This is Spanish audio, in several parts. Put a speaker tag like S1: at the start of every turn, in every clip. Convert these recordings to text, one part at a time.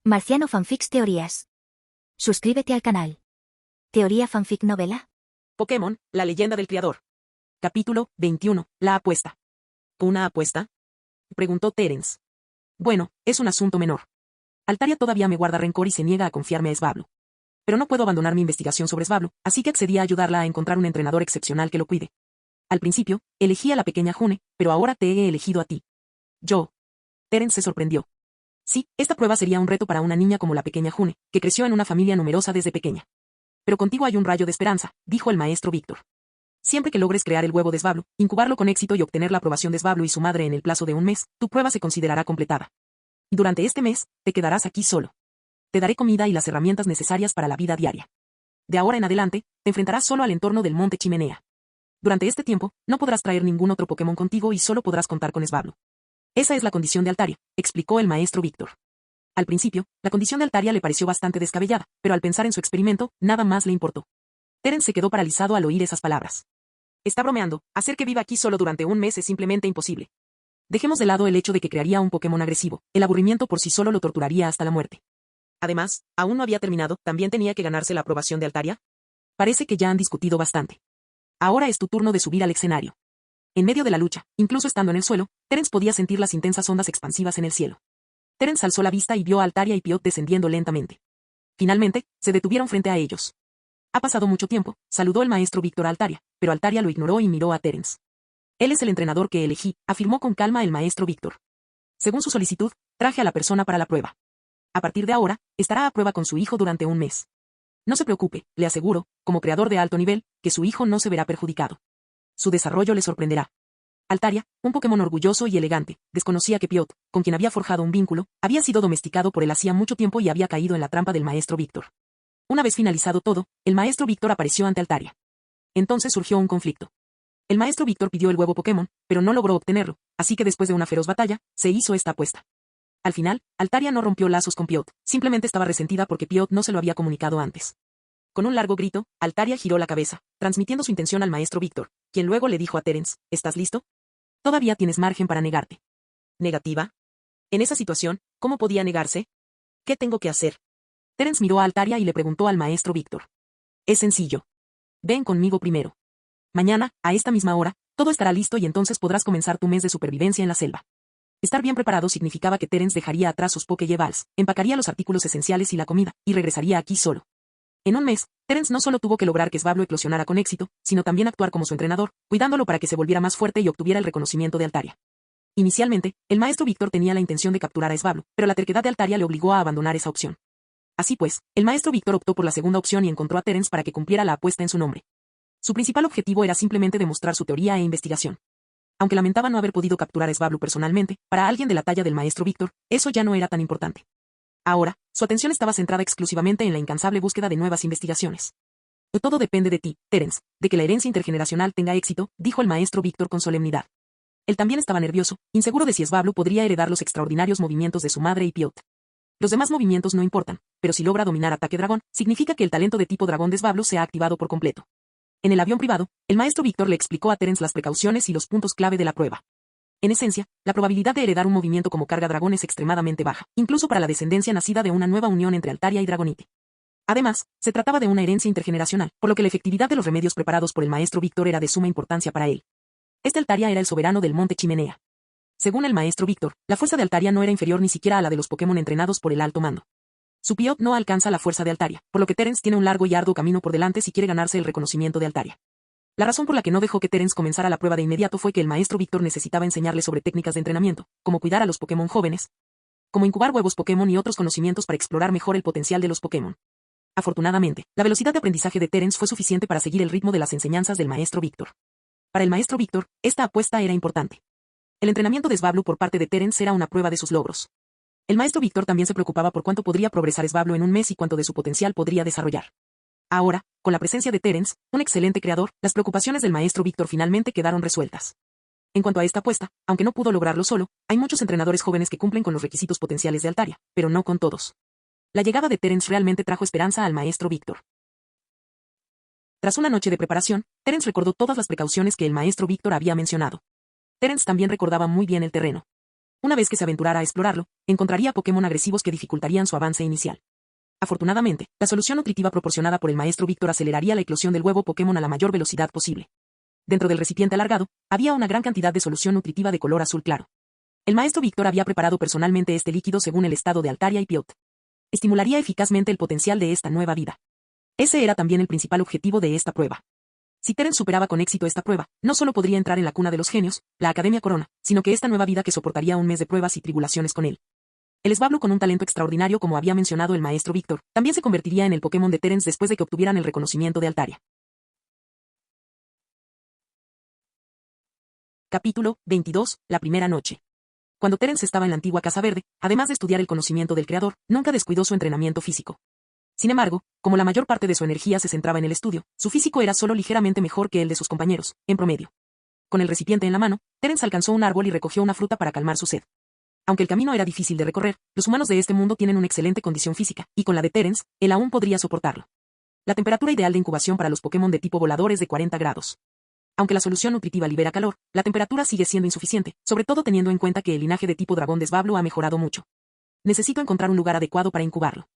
S1: Marciano Fanfics Teorías. Suscríbete al canal. Teoría Fanfic Novela.
S2: Pokémon, la leyenda del criador. Capítulo 21, la apuesta. ¿Una apuesta?, preguntó Terence. Bueno, es un asunto menor. Altaria todavía me guarda rencor y se niega a confiarme a Svablu. Pero no puedo abandonar mi investigación sobre Svablu, así que accedí a ayudarla a encontrar un entrenador excepcional que lo cuide. Al principio, elegí a la pequeña June, pero ahora te he elegido a ti. Yo. Terence se sorprendió. Sí, esta prueba sería un reto para una niña como la pequeña June, que creció en una familia numerosa desde pequeña. Pero contigo hay un rayo de esperanza, dijo el maestro Víctor. Siempre que logres crear el huevo de Svablu, incubarlo con éxito y obtener la aprobación de Svablu y su madre en el plazo de un mes, tu prueba se considerará completada. Durante este mes, te quedarás aquí solo. Te daré comida y las herramientas necesarias para la vida diaria. De ahora en adelante, te enfrentarás solo al entorno del monte Chimenea. Durante este tiempo, no podrás traer ningún otro Pokémon contigo y solo podrás contar con Svablu. Esa es la condición de Altaria, explicó el maestro Víctor. Al principio, la condición de Altaria le pareció bastante descabellada, pero al pensar en su experimento, nada más le importó. Terence se quedó paralizado al oír esas palabras. Está bromeando, hacer que viva aquí solo durante un mes es simplemente imposible. Dejemos de lado el hecho de que crearía un Pokémon agresivo, el aburrimiento por sí solo lo torturaría hasta la muerte. Además, aún no había terminado, también tenía que ganarse la aprobación de Altaria. Parece que ya han discutido bastante. Ahora es tu turno de subir al escenario. En medio de la lucha, incluso estando en el suelo, Terence podía sentir las intensas ondas expansivas en el cielo. Terence alzó la vista y vio a Altaria y Piot descendiendo lentamente. Finalmente, se detuvieron frente a ellos. Ha pasado mucho tiempo, saludó el maestro Víctor a Altaria, pero Altaria lo ignoró y miró a Terence. Él es el entrenador que elegí, afirmó con calma el maestro Víctor. Según su solicitud, traje a la persona para la prueba. A partir de ahora, estará a prueba con su hijo durante un mes. No se preocupe, le aseguro, como creador de alto nivel, que su hijo no se verá perjudicado. Su desarrollo le sorprenderá. Altaria, un Pokémon orgulloso y elegante, desconocía que Piot, con quien había forjado un vínculo, había sido domesticado por él hacía mucho tiempo y había caído en la trampa del maestro Víctor. Una vez finalizado todo, el maestro Víctor apareció ante Altaria. Entonces surgió un conflicto. El maestro Víctor pidió el huevo Pokémon, pero no logró obtenerlo, así que después de una feroz batalla, se hizo esta apuesta. Al final, Altaria no rompió lazos con Piot, simplemente estaba resentida porque Piot no se lo había comunicado antes. Con un largo grito, Altaria giró la cabeza, transmitiendo su intención al maestro Víctor, quien luego le dijo a Terence, ¿estás listo? Todavía tienes margen para negarte. ¿Negativa? En esa situación, ¿cómo podía negarse? ¿Qué tengo que hacer? Terence miró a Altaria y le preguntó al maestro Víctor. Es sencillo. Ven conmigo primero. Mañana, a esta misma hora, todo estará listo y entonces podrás comenzar tu mes de supervivencia en la selva. Estar bien preparado significaba que Terence dejaría atrás sus Pokéballs, empacaría los artículos esenciales y la comida, y regresaría aquí solo. En un mes, Terence no solo tuvo que lograr que Svablu eclosionara con éxito, sino también actuar como su entrenador, cuidándolo para que se volviera más fuerte y obtuviera el reconocimiento de Altaria. Inicialmente, el maestro Víctor tenía la intención de capturar a Svablu, pero la terquedad de Altaria le obligó a abandonar esa opción. Así pues, el maestro Víctor optó por la segunda opción y encontró a Terence para que cumpliera la apuesta en su nombre. Su principal objetivo era simplemente demostrar su teoría e investigación. Aunque lamentaba no haber podido capturar a Svablu personalmente, para alguien de la talla del maestro Víctor, eso ya no era tan importante. Ahora, su atención estaba centrada exclusivamente en la incansable búsqueda de nuevas investigaciones. Todo depende de ti, Terence, de que la herencia intergeneracional tenga éxito, dijo el maestro Víctor con solemnidad. Él también estaba nervioso, inseguro de si Svablu podría heredar los extraordinarios movimientos de su madre y Piot. Los demás movimientos no importan, pero si logra dominar Ataque Dragón, significa que el talento de tipo dragón de Svablu se ha activado por completo. En el avión privado, el maestro Víctor le explicó a Terence las precauciones y los puntos clave de la prueba. En esencia, la probabilidad de heredar un movimiento como carga dragón es extremadamente baja, incluso para la descendencia nacida de una nueva unión entre Altaria y Dragonite. Además, se trataba de una herencia intergeneracional, por lo que la efectividad de los remedios preparados por el maestro Víctor era de suma importancia para él. Este Altaria era el soberano del monte Chimenea. Según el maestro Víctor, la fuerza de Altaria no era inferior ni siquiera a la de los Pokémon entrenados por el alto mando. Su Piot no alcanza la fuerza de Altaria, por lo que Terence tiene un largo y arduo camino por delante si quiere ganarse el reconocimiento de Altaria. La razón por la que no dejó que Terence comenzara la prueba de inmediato fue que el maestro Víctor necesitaba enseñarle sobre técnicas de entrenamiento, como cuidar a los Pokémon jóvenes, como incubar huevos Pokémon y otros conocimientos para explorar mejor el potencial de los Pokémon. Afortunadamente, la velocidad de aprendizaje de Terence fue suficiente para seguir el ritmo de las enseñanzas del maestro Víctor. Para el maestro Víctor, esta apuesta era importante. El entrenamiento de Svablu por parte de Terence era una prueba de sus logros. El maestro Víctor también se preocupaba por cuánto podría progresar Svablu en un mes y cuánto de su potencial podría desarrollar. Ahora, con la presencia de Terence, un excelente creador, las preocupaciones del maestro Víctor finalmente quedaron resueltas. En cuanto a esta apuesta, aunque no pudo lograrlo solo, hay muchos entrenadores jóvenes que cumplen con los requisitos potenciales de Altaria, pero no con todos. La llegada de Terence realmente trajo esperanza al maestro Víctor. Tras una noche de preparación, Terence recordó todas las precauciones que el maestro Víctor había mencionado. Terence también recordaba muy bien el terreno. Una vez que se aventurara a explorarlo, encontraría Pokémon agresivos que dificultarían su avance inicial. Afortunadamente, la solución nutritiva proporcionada por el maestro Víctor aceleraría la eclosión del huevo Pokémon a la mayor velocidad posible. Dentro del recipiente alargado, había una gran cantidad de solución nutritiva de color azul claro. El maestro Víctor había preparado personalmente este líquido según el estado de Altaria y Piot. Estimularía eficazmente el potencial de esta nueva vida. Ese era también el principal objetivo de esta prueba. Si Terence superaba con éxito esta prueba, no solo podría entrar en la cuna de los genios, la Academia Corona, sino que esta nueva vida que soportaría un mes de pruebas y tribulaciones con él. El Svablu con un talento extraordinario como había mencionado el maestro Víctor, también se convertiría en el Pokémon de Terence después de que obtuvieran el reconocimiento de Altaria. Capítulo 22, la primera noche. Cuando Terence estaba en la antigua Casa Verde, además de estudiar el conocimiento del Creador, nunca descuidó su entrenamiento físico. Sin embargo, como la mayor parte de su energía se centraba en el estudio, su físico era solo ligeramente mejor que el de sus compañeros, en promedio. Con el recipiente en la mano, Terence alcanzó un árbol y recogió una fruta para calmar su sed. Aunque el camino era difícil de recorrer, los humanos de este mundo tienen una excelente condición física, y con la de Terence, él aún podría soportarlo. La temperatura ideal de incubación para los Pokémon de tipo volador es de 40 grados. Aunque la solución nutritiva libera calor, la temperatura sigue siendo insuficiente, sobre todo teniendo en cuenta que el linaje de tipo dragón de Svablu ha mejorado mucho. Necesito encontrar un lugar adecuado para incubarlo.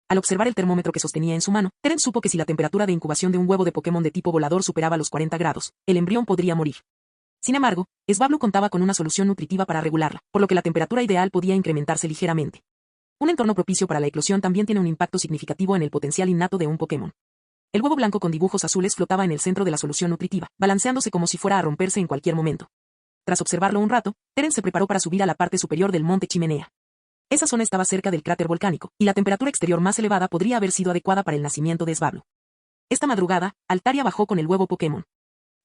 S2: Al observar el termómetro que sostenía en su mano, Terence supo que si la temperatura de incubación de un huevo de Pokémon de tipo volador superaba los 40 grados, el embrión podría morir. Sin embargo, Svablu contaba con una solución nutritiva para regularla, por lo que la temperatura ideal podía incrementarse ligeramente. Un entorno propicio para la eclosión también tiene un impacto significativo en el potencial innato de un Pokémon. El huevo blanco con dibujos azules flotaba en el centro de la solución nutritiva, balanceándose como si fuera a romperse en cualquier momento. Tras observarlo un rato, Terence se preparó para subir a la parte superior del monte Chimenea. Esa zona estaba cerca del cráter volcánico, y la temperatura exterior más elevada podría haber sido adecuada para el nacimiento de Svablu. Esta madrugada, Altaria bajó con el huevo Pokémon.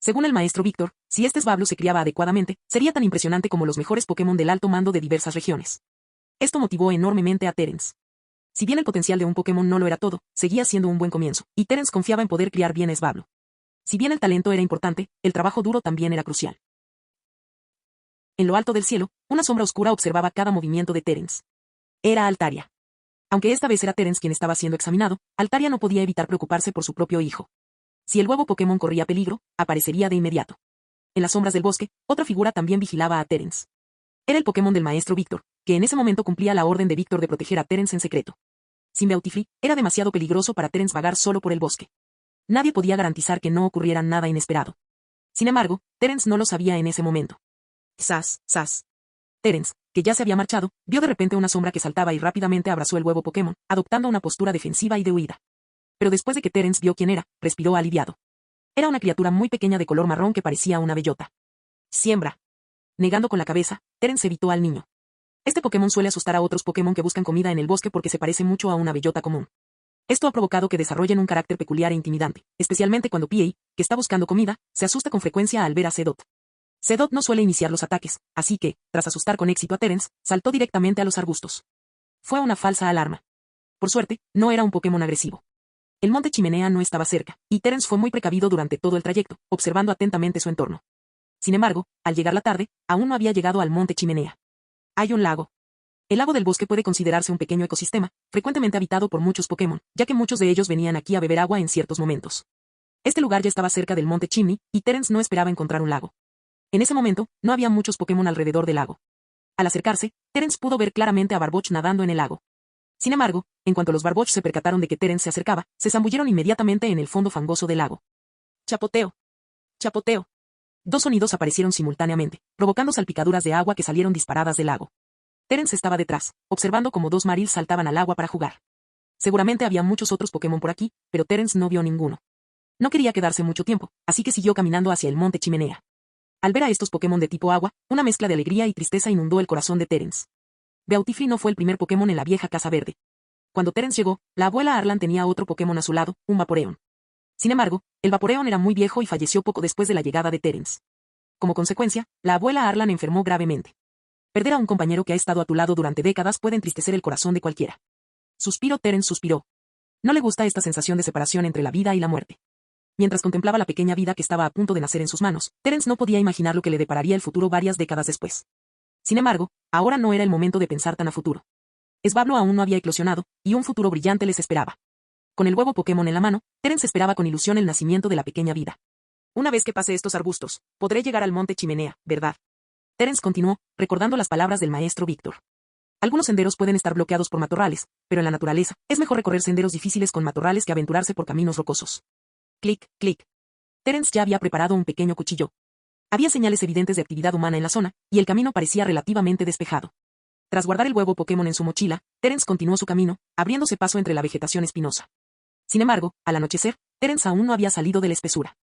S2: Según el maestro Víctor, si este Svablu se criaba adecuadamente, sería tan impresionante como los mejores Pokémon del alto mando de diversas regiones. Esto motivó enormemente a Terence. Si bien el potencial de un Pokémon no lo era todo, seguía siendo un buen comienzo, y Terence confiaba en poder criar bien a Svablu. Si bien el talento era importante, el trabajo duro también era crucial. En lo alto del cielo, una sombra oscura observaba cada movimiento de Terence. Era Altaria. Aunque esta vez era Terence quien estaba siendo examinado, Altaria no podía evitar preocuparse por su propio hijo. Si el huevo Pokémon corría peligro, aparecería de inmediato. En las sombras del bosque, otra figura también vigilaba a Terence. Era el Pokémon del maestro Víctor, que en ese momento cumplía la orden de Víctor de proteger a Terence en secreto. Sin Beautifree, era demasiado peligroso para Terence vagar solo por el bosque. Nadie podía garantizar que no ocurriera nada inesperado. Sin embargo, Terence no lo sabía en ese momento. ¡Zas, zas! Terence, que ya se había marchado, vio de repente una sombra que saltaba y rápidamente abrazó el huevo Pokémon, adoptando una postura defensiva y de huida. Pero después de que Terence vio quién era, respiró aliviado. Era una criatura muy pequeña de color marrón que parecía una bellota. Siembra. Negando con la cabeza, Terence evitó al niño. Este Pokémon suele asustar a otros Pokémon que buscan comida en el bosque porque se parece mucho a una bellota común. Esto ha provocado que desarrollen un carácter peculiar e intimidante, especialmente cuando PA, que está buscando comida, se asusta con frecuencia al ver a Sedot. Sedot no suele iniciar los ataques, así que, tras asustar con éxito a Terence, saltó directamente a los arbustos. Fue una falsa alarma. Por suerte, no era un Pokémon agresivo. El monte Chimenea no estaba cerca, y Terence fue muy precavido durante todo el trayecto, observando atentamente su entorno. Sin embargo, al llegar la tarde, aún no había llegado al monte Chimenea. Hay un lago. El lago del bosque puede considerarse un pequeño ecosistema, frecuentemente habitado por muchos Pokémon, ya que muchos de ellos venían aquí a beber agua en ciertos momentos. Este lugar ya estaba cerca del monte Chimney, y Terence no esperaba encontrar un lago. En ese momento, no había muchos Pokémon alrededor del lago. Al acercarse, Terence pudo ver claramente a Barboach nadando en el lago. Sin embargo, en cuanto los Barboach se percataron de que Terence se acercaba, se zambulleron inmediatamente en el fondo fangoso del lago. Chapoteo. Chapoteo. Dos sonidos aparecieron simultáneamente, provocando salpicaduras de agua que salieron disparadas del lago. Terence estaba detrás, observando cómo dos Marils saltaban al agua para jugar. Seguramente había muchos otros Pokémon por aquí, pero Terence no vio ninguno. No quería quedarse mucho tiempo, así que siguió caminando hacia el monte Chimenea. Al ver a estos Pokémon de tipo agua, una mezcla de alegría y tristeza inundó el corazón de Terence. Beautifree no fue el primer Pokémon en la vieja Casa Verde. Cuando Terence llegó, la abuela Arlan tenía otro Pokémon a su lado, un Vaporeon. Sin embargo, el Vaporeon era muy viejo y falleció poco después de la llegada de Terence. Como consecuencia, la abuela Arlan enfermó gravemente. Perder a un compañero que ha estado a tu lado durante décadas puede entristecer el corazón de cualquiera. Suspiró Terence suspiró. No le gusta esta sensación de separación entre la vida y la muerte. Mientras contemplaba la pequeña vida que estaba a punto de nacer en sus manos, Terence no podía imaginar lo que le depararía el futuro varias décadas después. Sin embargo, ahora no era el momento de pensar tan a futuro. Svablu aún no había eclosionado, y un futuro brillante les esperaba. Con el huevo Pokémon en la mano, Terence esperaba con ilusión el nacimiento de la pequeña vida. Una vez que pase estos arbustos, podré llegar al monte Chimenea, ¿verdad? Terence continuó, recordando las palabras del maestro Víctor. Algunos senderos pueden estar bloqueados por matorrales, pero en la naturaleza, es mejor recorrer senderos difíciles con matorrales que aventurarse por caminos rocosos. Clic, clic. Terence ya había preparado un pequeño cuchillo. Había señales evidentes de actividad humana en la zona, y el camino parecía relativamente despejado. Tras guardar el huevo Pokémon en su mochila, Terence continuó su camino, abriéndose paso entre la vegetación espinosa. Sin embargo, al anochecer, Terence aún no había salido de la espesura.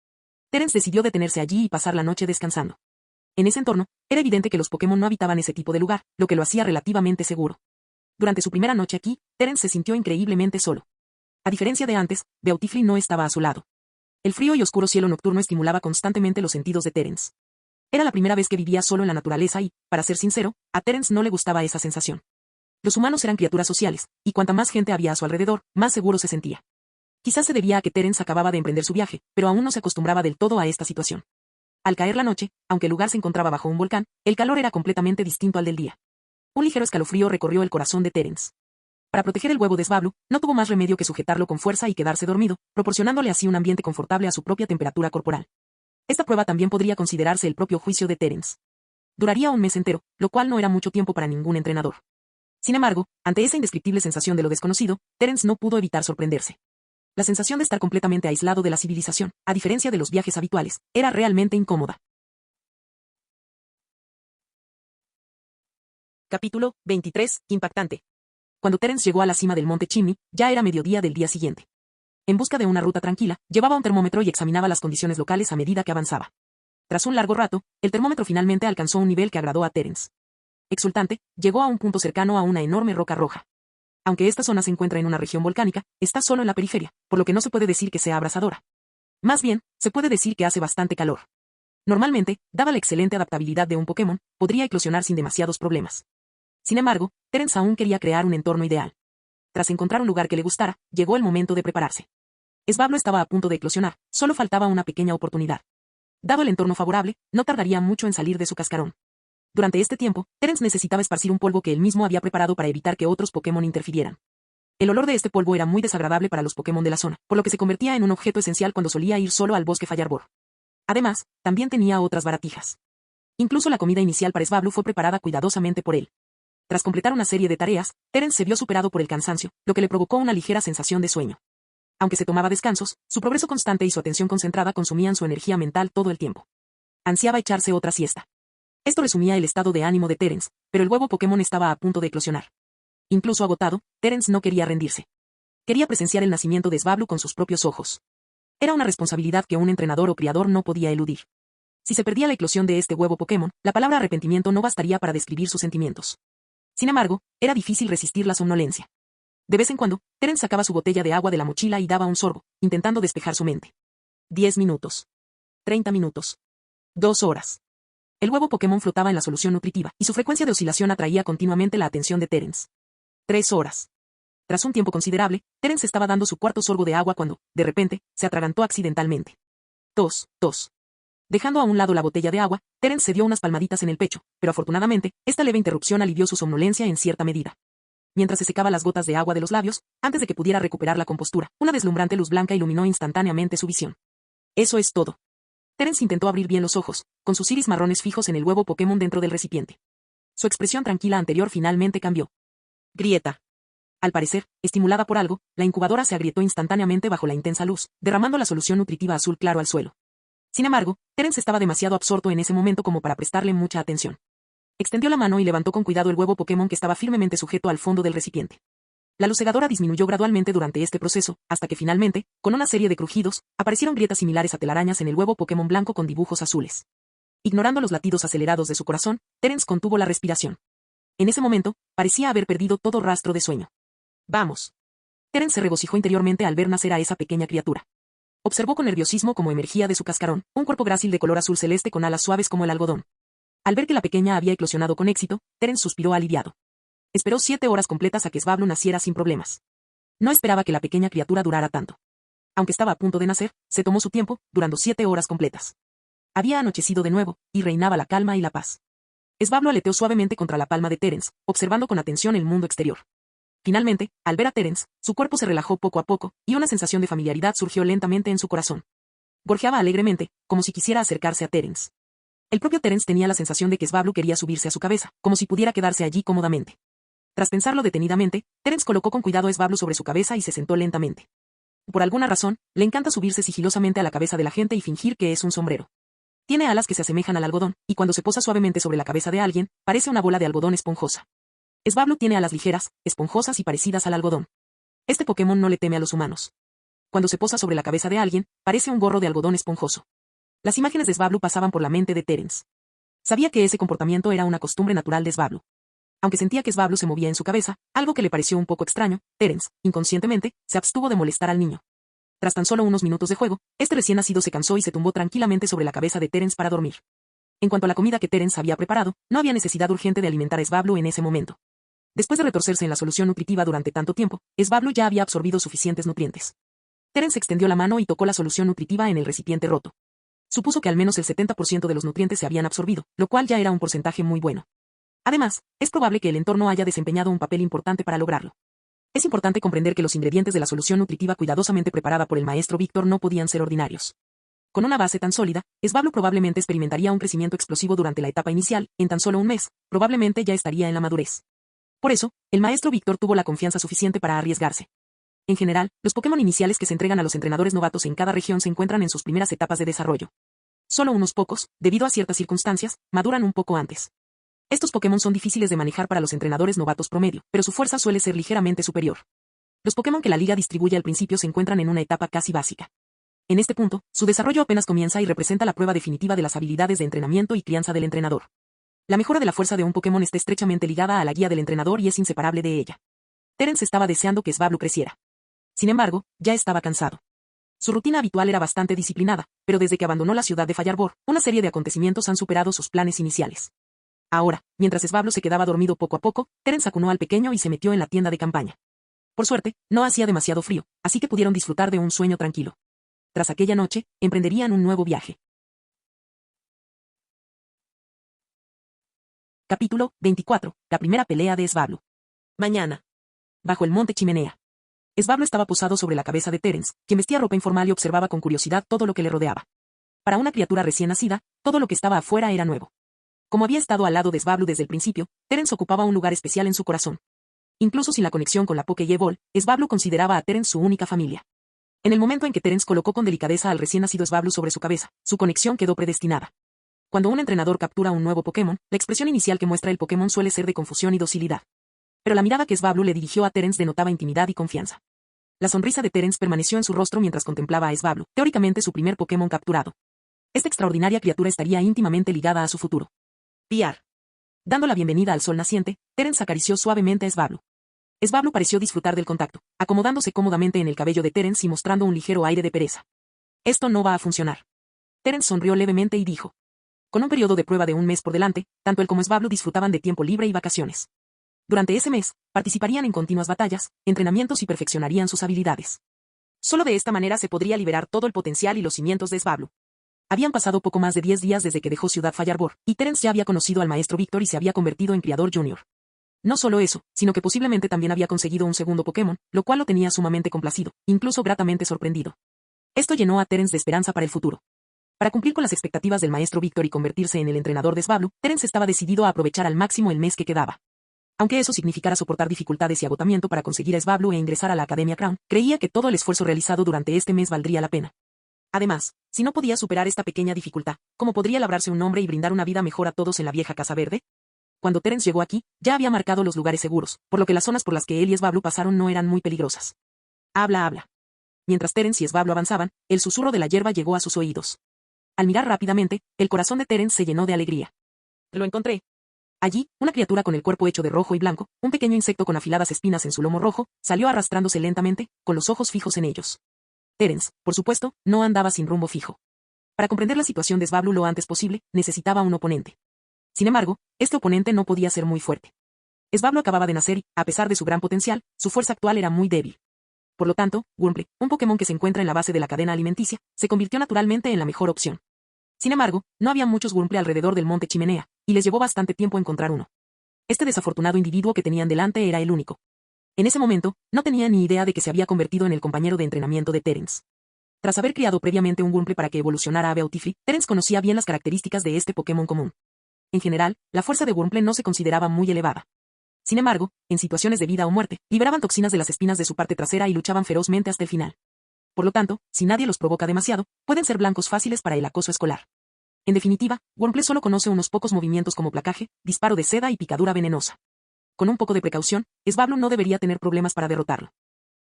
S2: Terence decidió detenerse allí y pasar la noche descansando. En ese entorno, era evidente que los Pokémon no habitaban ese tipo de lugar, lo que lo hacía relativamente seguro. Durante su primera noche aquí, Terence se sintió increíblemente solo. A diferencia de antes, Beautifly no estaba a su lado. El frío y oscuro cielo nocturno estimulaba constantemente los sentidos de Terence. Era la primera vez que vivía solo en la naturaleza y, para ser sincero, a Terence no le gustaba esa sensación. Los humanos eran criaturas sociales, y cuanta más gente había a su alrededor, más seguro se sentía. Quizás se debía a que Terence acababa de emprender su viaje, pero aún no se acostumbraba del todo a esta situación. Al caer la noche, aunque el lugar se encontraba bajo un volcán, el calor era completamente distinto al del día. Un ligero escalofrío recorrió el corazón de Terence. Para proteger el huevo de Svablu, no tuvo más remedio que sujetarlo con fuerza y quedarse dormido, proporcionándole así un ambiente confortable a su propia temperatura corporal. Esta prueba también podría considerarse el propio juicio de Terence. Duraría un mes entero, lo cual no era mucho tiempo para ningún entrenador. Sin embargo, ante esa indescriptible sensación de lo desconocido, Terence no pudo evitar sorprenderse. La sensación de estar completamente aislado de la civilización, a diferencia de los viajes habituales, era realmente incómoda. Capítulo 23. Impactante. Cuando Terence llegó a la cima del monte Chimney, ya era mediodía del día siguiente. En busca de una ruta tranquila, llevaba un termómetro y examinaba las condiciones locales a medida que avanzaba. Tras un largo rato, el termómetro finalmente alcanzó un nivel que agradó a Terence. Exultante, llegó a un punto cercano a una enorme roca roja. Aunque esta zona se encuentra en una región volcánica, está solo en la periferia, por lo que no se puede decir que sea abrasadora. Más bien, se puede decir que hace bastante calor. Normalmente, dada la excelente adaptabilidad de un Pokémon, podría eclosionar sin demasiados problemas. Sin embargo, Terence aún quería crear un entorno ideal. Tras encontrar un lugar que le gustara, llegó el momento de prepararse. Svablu estaba a punto de eclosionar, solo faltaba una pequeña oportunidad. Dado el entorno favorable, no tardaría mucho en salir de su cascarón. Durante este tiempo, Terence necesitaba esparcir un polvo que él mismo había preparado para evitar que otros Pokémon interfirieran. El olor de este polvo era muy desagradable para los Pokémon de la zona, por lo que se convertía en un objeto esencial cuando solía ir solo al bosque Fallarbor. Además, también tenía otras baratijas. Incluso la comida inicial para Svablu fue preparada cuidadosamente por él. Tras completar una serie de tareas, Terence se vio superado por el cansancio, lo que le provocó una ligera sensación de sueño. Aunque se tomaba descansos, su progreso constante y su atención concentrada consumían su energía mental todo el tiempo. Ansiaba echarse otra siesta. Esto resumía el estado de ánimo de Terence, pero el huevo Pokémon estaba a punto de eclosionar. Incluso agotado, Terence no quería rendirse. Quería presenciar el nacimiento de Svablu con sus propios ojos. Era una responsabilidad que un entrenador o criador no podía eludir. Si se perdía la eclosión de este huevo Pokémon, la palabra arrepentimiento no bastaría para describir sus sentimientos. Sin embargo, era difícil resistir la somnolencia. De vez en cuando, Terence sacaba su botella de agua de la mochila y daba un sorbo, intentando despejar su mente. 10 minutos. 30 minutos. 2 horas. El huevo Pokémon flotaba en la solución nutritiva, y su frecuencia de oscilación atraía continuamente la atención de Terence. 3 horas. Tras un tiempo considerable, Terence estaba dando su cuarto sorbo de agua cuando, de repente, se atragantó accidentalmente. Tos, tos. Dejando a un lado la botella de agua, Terence se dio unas palmaditas en el pecho, pero afortunadamente, esta leve interrupción alivió su somnolencia en cierta medida. Mientras se secaba las gotas de agua de los labios, antes de que pudiera recuperar la compostura, una deslumbrante luz blanca iluminó instantáneamente su visión. Eso es todo. Terence intentó abrir bien los ojos, con sus iris marrones fijos en el huevo Pokémon dentro del recipiente. Su expresión tranquila anterior finalmente cambió. Grieta. Al parecer, estimulada por algo, la incubadora se agrietó instantáneamente bajo la intensa luz, derramando la solución nutritiva azul claro al suelo. Sin embargo, Terence estaba demasiado absorto en ese momento como para prestarle mucha atención. Extendió la mano y levantó con cuidado el huevo Pokémon que estaba firmemente sujeto al fondo del recipiente. La luz cegadora disminuyó gradualmente durante este proceso, hasta que finalmente, con una serie de crujidos, aparecieron grietas similares a telarañas en el huevo Pokémon blanco con dibujos azules. Ignorando los latidos acelerados de su corazón, Terence contuvo la respiración. En ese momento, parecía haber perdido todo rastro de sueño. Vamos. Terence se regocijó interiormente al ver nacer a esa pequeña criatura. Observó con nerviosismo cómo emergía de su cascarón, un cuerpo grácil de color azul celeste con alas suaves como el algodón. Al ver que la pequeña había eclosionado con éxito, Terence suspiró aliviado. Esperó 7 horas completas a que Svablu naciera sin problemas. No esperaba que la pequeña criatura durara tanto. Aunque estaba a punto de nacer, se tomó su tiempo, durando 7 horas completas. Había anochecido de nuevo, y reinaba la calma y la paz. Svablu aleteó suavemente contra la palma de Terence, observando con atención el mundo exterior. Finalmente, al ver a Terence, su cuerpo se relajó poco a poco, y una sensación de familiaridad surgió lentamente en su corazón. Gorjeaba alegremente, como si quisiera acercarse a Terence. El propio Terence tenía la sensación de que Svablu quería subirse a su cabeza, como si pudiera quedarse allí cómodamente. Tras pensarlo detenidamente, Terence colocó con cuidado a Svablu sobre su cabeza y se sentó lentamente. Por alguna razón, le encanta subirse sigilosamente a la cabeza de la gente y fingir que es un sombrero. Tiene alas que se asemejan al algodón, y cuando se posa suavemente sobre la cabeza de alguien, parece una bola de algodón esponjosa. Svablu tiene alas ligeras, esponjosas y parecidas al algodón. Este Pokémon no le teme a los humanos. Cuando se posa sobre la cabeza de alguien, parece un gorro de algodón esponjoso. Las imágenes de Svablu pasaban por la mente de Terence. Sabía que ese comportamiento era una costumbre natural de Svablu. Aunque sentía que Svablu se movía en su cabeza, algo que le pareció un poco extraño, Terence, inconscientemente, se abstuvo de molestar al niño. Tras tan solo unos minutos de juego, este recién nacido se cansó y se tumbó tranquilamente sobre la cabeza de Terence para dormir. En cuanto a la comida que Terence había preparado, no había necesidad urgente de alimentar a Svablu en ese momento. Después de retorcerse en la solución nutritiva durante tanto tiempo, Svablu ya había absorbido suficientes nutrientes. Terence extendió la mano y tocó la solución nutritiva en el recipiente roto. Supuso que al menos el 70% de los nutrientes se habían absorbido, lo cual ya era un porcentaje muy bueno. Además, es probable que el entorno haya desempeñado un papel importante para lograrlo. Es importante comprender que los ingredientes de la solución nutritiva cuidadosamente preparada por el maestro Víctor no podían ser ordinarios. Con una base tan sólida, Svablu probablemente experimentaría un crecimiento explosivo durante la etapa inicial, en tan solo un mes, probablemente ya estaría en la madurez. Por eso, el maestro Víctor tuvo la confianza suficiente para arriesgarse. En general, los Pokémon iniciales que se entregan a los entrenadores novatos en cada región se encuentran en sus primeras etapas de desarrollo. Solo unos pocos, debido a ciertas circunstancias, maduran un poco antes. Estos Pokémon son difíciles de manejar para los entrenadores novatos promedio, pero su fuerza suele ser ligeramente superior. Los Pokémon que la liga distribuye al principio se encuentran en una etapa casi básica. En este punto, su desarrollo apenas comienza y representa la prueba definitiva de las habilidades de entrenamiento y crianza del entrenador. La mejora de la fuerza de un Pokémon está estrechamente ligada a la guía del entrenador y es inseparable de ella. Terence estaba deseando que Svablu creciera. Sin embargo, ya estaba cansado. Su rutina habitual era bastante disciplinada, pero desde que abandonó la ciudad de Fallarbor, una serie de acontecimientos han superado sus planes iniciales. Ahora, mientras Svablu se quedaba dormido poco a poco, Terence acunó al pequeño y se metió en la tienda de campaña. Por suerte, no hacía demasiado frío, así que pudieron disfrutar de un sueño tranquilo. Tras aquella noche, emprenderían un nuevo viaje. Capítulo 24. La primera pelea de Svablu. Mañana. Bajo el monte Chimenea. Svablu estaba posado sobre la cabeza de Terence, quien vestía ropa informal y observaba con curiosidad todo lo que le rodeaba. Para una criatura recién nacida, todo lo que estaba afuera era nuevo. Como había estado al lado de Svablu desde el principio, Terence ocupaba un lugar especial en su corazón. Incluso sin la conexión con la Pokéball, Svablu consideraba a Terence su única familia. En el momento en que Terence colocó con delicadeza al recién nacido Svablu sobre su cabeza, su conexión quedó predestinada. Cuando un entrenador captura un nuevo Pokémon, la expresión inicial que muestra el Pokémon suele ser de confusión y docilidad. Pero la mirada que Svablu le dirigió a Terence denotaba intimidad y confianza. La sonrisa de Terence permaneció en su rostro mientras contemplaba a Svablu, teóricamente su primer Pokémon capturado. Esta extraordinaria criatura estaría íntimamente ligada a su futuro. Piar. Dando la bienvenida al sol naciente, Terence acarició suavemente a Svablu. Svablu pareció disfrutar del contacto, acomodándose cómodamente en el cabello de Terence y mostrando un ligero aire de pereza. Esto no va a funcionar. Terence sonrió levemente y dijo. Con un periodo de prueba de un mes por delante, tanto él como Svablu disfrutaban de tiempo libre y vacaciones. Durante ese mes, participarían en continuas batallas, entrenamientos y perfeccionarían sus habilidades. Solo de esta manera se podría liberar todo el potencial y los cimientos de Svablu. Habían pasado poco más de 10 días desde que dejó Ciudad Fallarbor, y Terence ya había conocido al maestro Víctor y se había convertido en criador junior. No solo eso, sino que posiblemente también había conseguido un segundo Pokémon, lo cual lo tenía sumamente complacido, incluso gratamente sorprendido. Esto llenó a Terence de esperanza para el futuro. Para cumplir con las expectativas del maestro Víctor y convertirse en el entrenador de Svablu, Terence estaba decidido a aprovechar al máximo el mes que quedaba. Aunque eso significara soportar dificultades y agotamiento para conseguir a Svablu e ingresar a la Academia Crown, creía que todo el esfuerzo realizado durante este mes valdría la pena. Además, si no podía superar esta pequeña dificultad, ¿cómo podría labrarse un nombre y brindar una vida mejor a todos en la vieja Casa Verde? Cuando Terence llegó aquí, ya había marcado los lugares seguros, por lo que las zonas por las que él y Svablu pasaron no eran muy peligrosas. Habla. Mientras Terence y Svablu avanzaban, el susurro de la hierba llegó a sus oídos. Al mirar rápidamente, el corazón de Terence se llenó de alegría. Lo encontré. Allí, una criatura con el cuerpo hecho de rojo y blanco, un pequeño insecto con afiladas espinas en su lomo rojo, salió arrastrándose lentamente, con los ojos fijos en ellos. Terence, por supuesto, no andaba sin rumbo fijo. Para comprender la situación de Svablu lo antes posible, necesitaba un oponente. Sin embargo, este oponente no podía ser muy fuerte. Svablu acababa de nacer y, a pesar de su gran potencial, su fuerza actual era muy débil. Por lo tanto, Wurmple, un Pokémon que se encuentra en la base de la cadena alimenticia, se convirtió naturalmente en la mejor opción. Sin embargo, no había muchos Wurmple alrededor del monte Chimenea, y les llevó bastante tiempo encontrar uno. Este desafortunado individuo que tenían delante era el único. En ese momento, no tenía ni idea de que se había convertido en el compañero de entrenamiento de Terence. Tras haber criado previamente un Wurmple para que evolucionara a Beautifree, Terence conocía bien las características de este Pokémon común. En general, la fuerza de Wurmple no se consideraba muy elevada. Sin embargo, en situaciones de vida o muerte, liberaban toxinas de las espinas de su parte trasera y luchaban ferozmente hasta el final. Por lo tanto, si nadie los provoca demasiado, pueden ser blancos fáciles para el acoso escolar. En definitiva, Wurmple solo conoce unos pocos movimientos como placaje, disparo de seda y picadura venenosa. Con un poco de precaución, Swablu no debería tener problemas para derrotarlo.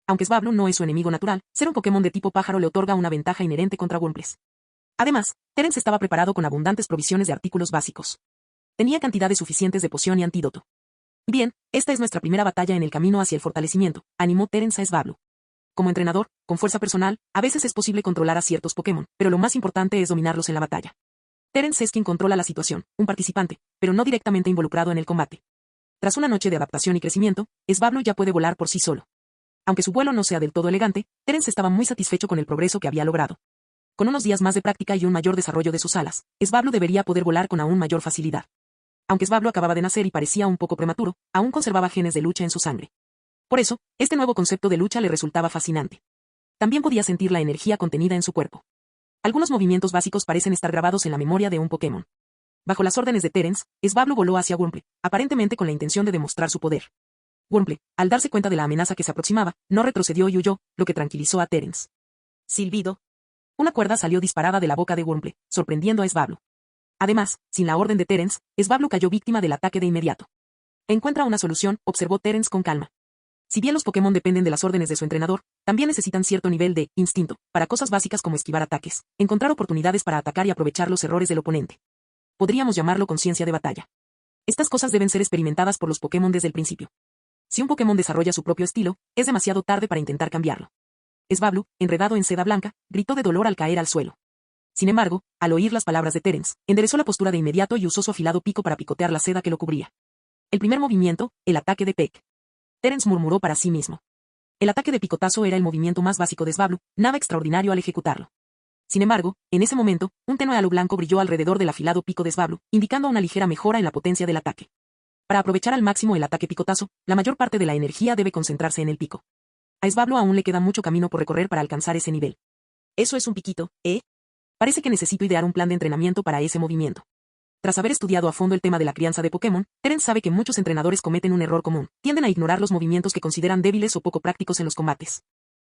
S2: Aunque Swablu no es su enemigo natural, ser un Pokémon de tipo pájaro le otorga una ventaja inherente contra Wurmples. Además, Terence estaba preparado con abundantes provisiones de artículos básicos. Tenía cantidades suficientes de poción y antídoto. Bien, esta es nuestra primera batalla en el camino hacia el fortalecimiento, animó Terence a Swablu. Como entrenador, con fuerza personal, a veces es posible controlar a ciertos Pokémon, pero lo más importante es dominarlos en la batalla. Terence es quien controla la situación, un participante, pero no directamente involucrado en el combate. Tras una noche de adaptación y crecimiento, Swablu ya puede volar por sí solo. Aunque su vuelo no sea del todo elegante, Terence estaba muy satisfecho con el progreso que había logrado. Con unos días más de práctica y un mayor desarrollo de sus alas, Swablu debería poder volar con aún mayor facilidad. Aunque Swablu acababa de nacer y parecía un poco prematuro, aún conservaba genes de lucha en su sangre. Por eso, este nuevo concepto de lucha le resultaba fascinante. También podía sentir la energía contenida en su cuerpo. Algunos movimientos básicos parecen estar grabados en la memoria de un Pokémon. Bajo las órdenes de Terence, Swablu voló hacia Wurmple, aparentemente con la intención de demostrar su poder. Wurmple, al darse cuenta de la amenaza que se aproximaba, no retrocedió y huyó, lo que tranquilizó a Terence. Silbido. Una cuerda salió disparada de la boca de Wurmple, sorprendiendo a Swablu. Además, sin la orden de Terence, Swablu cayó víctima del ataque de inmediato. Encuentra una solución, observó Terence con calma. Si bien los Pokémon dependen de las órdenes de su entrenador, también necesitan cierto nivel de instinto, para cosas básicas como esquivar ataques, encontrar oportunidades para atacar y aprovechar los errores del oponente. Podríamos llamarlo conciencia de batalla. Estas cosas deben ser experimentadas por los Pokémon desde el principio. Si un Pokémon desarrolla su propio estilo, es demasiado tarde para intentar cambiarlo. Swablu, enredado en seda blanca, gritó de dolor al caer al suelo. Sin embargo, al oír las palabras de Terence, enderezó la postura de inmediato y usó su afilado pico para picotear la seda que lo cubría. El primer movimiento, el ataque de Peck. Terence murmuró para sí mismo. El ataque de picotazo era el movimiento más básico de Swablu, nada extraordinario al ejecutarlo. Sin embargo, en ese momento, un tenue halo blanco brilló alrededor del afilado pico de Swablu, indicando una ligera mejora en la potencia del ataque. Para aprovechar al máximo el ataque picotazo, la mayor parte de la energía debe concentrarse en el pico. A Swablu aún le queda mucho camino por recorrer para alcanzar ese nivel. Eso es un piquito, ¿eh? Parece que necesito idear un plan de entrenamiento para ese movimiento. Tras haber estudiado a fondo el tema de la crianza de Pokémon, Terence sabe que muchos entrenadores cometen un error común, tienden a ignorar los movimientos que consideran débiles o poco prácticos en los combates.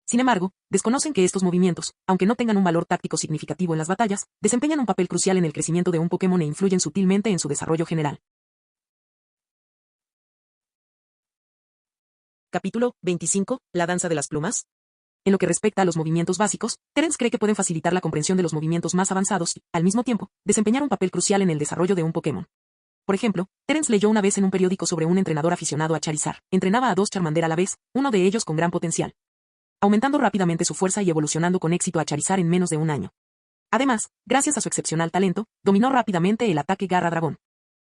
S2: Sin embargo, desconocen que estos movimientos, aunque no tengan un valor táctico significativo en las batallas, desempeñan un papel crucial en el crecimiento de un Pokémon e influyen sutilmente en su desarrollo general. Capítulo 25. La danza de las plumas. En lo que respecta a los movimientos básicos, Terence cree que pueden facilitar la comprensión de los movimientos más avanzados y, al mismo tiempo, desempeñar un papel crucial en el desarrollo de un Pokémon. Por ejemplo, Terence leyó una vez en un periódico sobre un entrenador aficionado a Charizard. Entrenaba a 2 Charmander a la vez, uno de ellos con gran potencial, aumentando rápidamente su fuerza y evolucionando con éxito a Charizard en menos de un año. Además, gracias a su excepcional talento, dominó rápidamente el ataque Garra Dragón.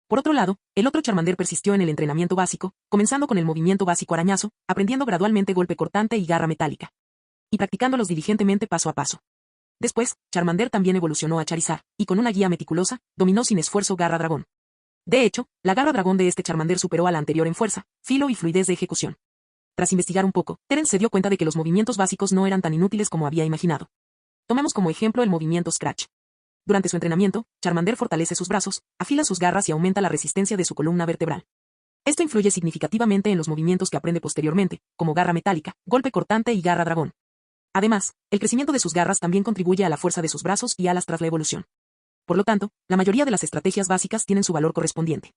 S2: Por otro lado, el otro Charmander persistió en el entrenamiento básico, comenzando con el movimiento básico arañazo, aprendiendo gradualmente golpe cortante y garra metálica, y practicándolos diligentemente paso a paso. Después, Charmander también evolucionó a Charizard, y con una guía meticulosa, dominó sin esfuerzo Garra Dragón. De hecho, la Garra Dragón de este Charmander superó a la anterior en fuerza, filo y fluidez de ejecución. Tras investigar un poco, Terence se dio cuenta de que los movimientos básicos no eran tan inútiles como había imaginado. Tomemos como ejemplo el movimiento Scratch. Durante su entrenamiento, Charmander fortalece sus brazos, afila sus garras y aumenta la resistencia de su columna vertebral. Esto influye significativamente en los movimientos que aprende posteriormente, como garra metálica, golpe cortante y garra dragón. Además, el crecimiento de sus garras también contribuye a la fuerza de sus brazos y alas tras la evolución. Por lo tanto, la mayoría de las estrategias básicas tienen su valor correspondiente.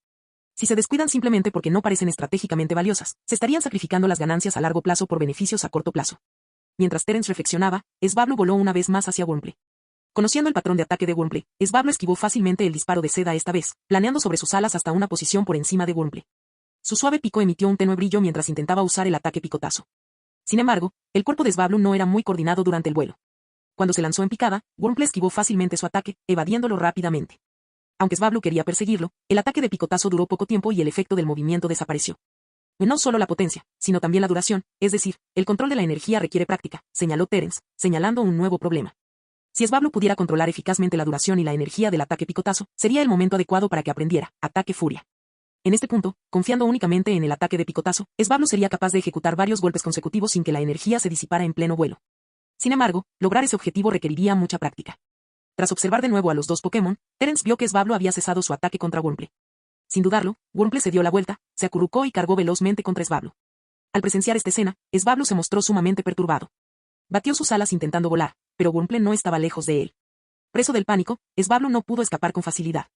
S2: Si se descuidan simplemente porque no parecen estratégicamente valiosas, se estarían sacrificando las ganancias a largo plazo por beneficios a corto plazo. Mientras Terence reflexionaba, Swablu voló una vez más hacia Wurmple. Conociendo el patrón de ataque de Wurmple, Swablu esquivó fácilmente el disparo de seda esta vez, planeando sobre sus alas hasta una posición por encima de Wurmple. Su suave pico emitió un tenue brillo mientras intentaba usar el ataque picotazo. Sin embargo, el cuerpo de Swablu no era muy coordinado durante el vuelo. Cuando se lanzó en picada, Wurmple esquivó fácilmente su ataque, evadiéndolo rápidamente. Aunque Swablu quería perseguirlo, el ataque de picotazo duró poco tiempo y el efecto del movimiento desapareció. No solo la potencia, sino también la duración, es decir, el control de la energía requiere práctica, señaló Terence, señalando un nuevo problema. Si Swablu pudiera controlar eficazmente la duración y la energía del ataque picotazo, sería el momento adecuado para que aprendiera, ataque furia. En este punto, confiando únicamente en el ataque de picotazo, Swablu sería capaz de ejecutar varios golpes consecutivos sin que la energía se disipara en pleno vuelo. Sin embargo, lograr ese objetivo requeriría mucha práctica. Tras observar de nuevo a los dos Pokémon, Terence vio que Swablu había cesado su ataque contra Wurmple. Sin dudarlo, Wurmple se dio la vuelta, se acurrucó y cargó velozmente contra Swablu. Al presenciar esta escena, Swablu se mostró sumamente perturbado. Batió sus alas intentando volar, pero Wurmple no estaba lejos de él. Preso del pánico, Swablu no pudo escapar con facilidad.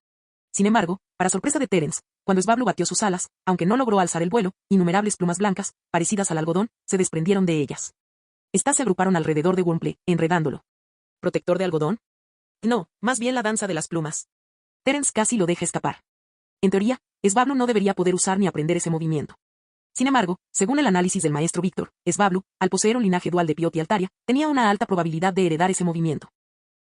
S2: Sin embargo, para sorpresa de Terence, cuando Swablu batió sus alas, aunque no logró alzar el vuelo, innumerables plumas blancas, parecidas al algodón, se desprendieron de ellas. Estas se agruparon alrededor de Wurmple, enredándolo. ¿Protector de algodón? No, más bien la danza de las plumas. Terence casi lo deja escapar. En teoría, Swablu no debería poder usar ni aprender ese movimiento. Sin embargo, según el análisis del maestro Víctor, Swablu, al poseer un linaje dual de Piot y Altaria, tenía una alta probabilidad de heredar ese movimiento.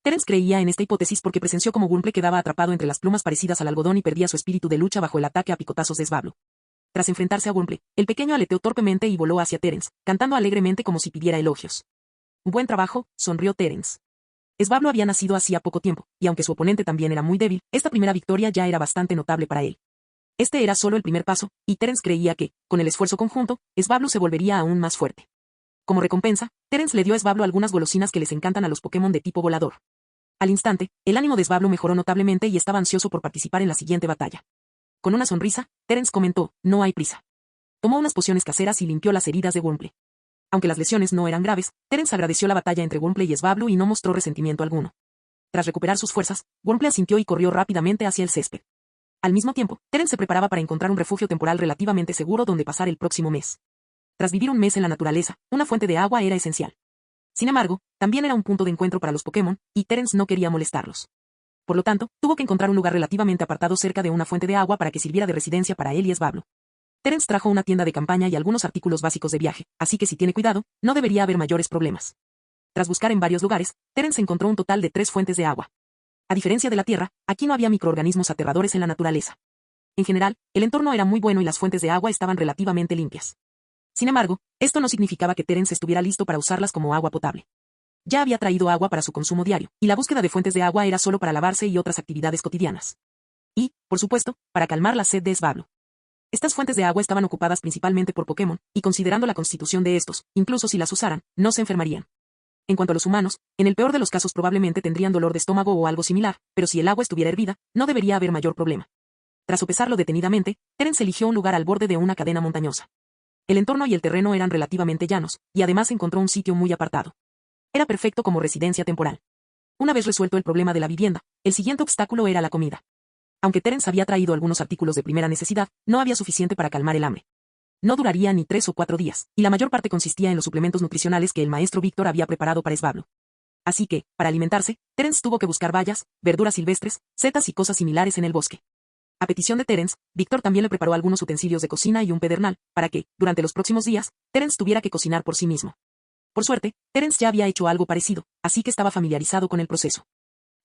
S2: Terence creía en esta hipótesis porque presenció cómo Wurmple quedaba atrapado entre las plumas parecidas al algodón y perdía su espíritu de lucha bajo el ataque a picotazos de Swablu. Tras enfrentarse a Wurmple, el pequeño aleteó torpemente y voló hacia Terence, cantando alegremente como si pidiera elogios. Buen trabajo, sonrió Terence. Swablu había nacido hacía poco tiempo, y aunque su oponente también era muy débil, esta primera victoria ya era bastante notable para él. Este era solo el primer paso, y Terence creía que, con el esfuerzo conjunto, Swablu se volvería aún más fuerte. Como recompensa, Terence le dio a Swablu algunas golosinas que les encantan a los Pokémon de tipo volador. Al instante, el ánimo de Swablu mejoró notablemente y estaba ansioso por participar en la siguiente batalla. Con una sonrisa, Terence comentó, no hay prisa. Tomó unas pociones caseras y limpió las heridas de Wurmple. Aunque las lesiones no eran graves, Terence agradeció la batalla entre Wurmple y Swablu y no mostró resentimiento alguno. Tras recuperar sus fuerzas, Wurmple asintió y corrió rápidamente hacia el césped. Al mismo tiempo, Terence se preparaba para encontrar un refugio temporal relativamente seguro donde pasar el próximo mes. Tras vivir un mes en la naturaleza, una fuente de agua era esencial. Sin embargo, también era un punto de encuentro para los Pokémon, y Terence no quería molestarlos. Por lo tanto, tuvo que encontrar un lugar relativamente apartado cerca de una fuente de agua para que sirviera de residencia para él y Swablu. Terence trajo una tienda de campaña y algunos artículos básicos de viaje, así que si tiene cuidado, no debería haber mayores problemas. Tras buscar en varios lugares, Terence encontró un total de 3 fuentes de agua. A diferencia de la Tierra, aquí no había microorganismos aterradores en la naturaleza. En general, el entorno era muy bueno y las fuentes de agua estaban relativamente limpias. Sin embargo, esto no significaba que Terence estuviera listo para usarlas como agua potable. Ya había traído agua para su consumo diario, y la búsqueda de fuentes de agua era solo para lavarse y otras actividades cotidianas. Y, por supuesto, para calmar la sed de Swablu. Estas fuentes de agua estaban ocupadas principalmente por Pokémon, y considerando la constitución de estos, incluso si las usaran, no se enfermarían. En cuanto a los humanos, en el peor de los casos probablemente tendrían dolor de estómago o algo similar, pero si el agua estuviera hervida, no debería haber mayor problema. Tras sopesarlo detenidamente, Terence eligió un lugar al borde de una cadena montañosa. El entorno y el terreno eran relativamente llanos, y además encontró un sitio muy apartado. Era perfecto como residencia temporal. Una vez resuelto el problema de la vivienda, el siguiente obstáculo era la comida. Aunque Terence había traído algunos artículos de primera necesidad, no había suficiente para calmar el hambre. No duraría ni 3 o 4 días, y la mayor parte consistía en los suplementos nutricionales que el maestro Víctor había preparado para Swablu. Así que, para alimentarse, Terence tuvo que buscar bayas, verduras silvestres, setas y cosas similares en el bosque. A petición de Terence, Víctor también le preparó algunos utensilios de cocina y un pedernal, para que, durante los próximos días, Terence tuviera que cocinar por sí mismo. Por suerte, Terence ya había hecho algo parecido, así que estaba familiarizado con el proceso.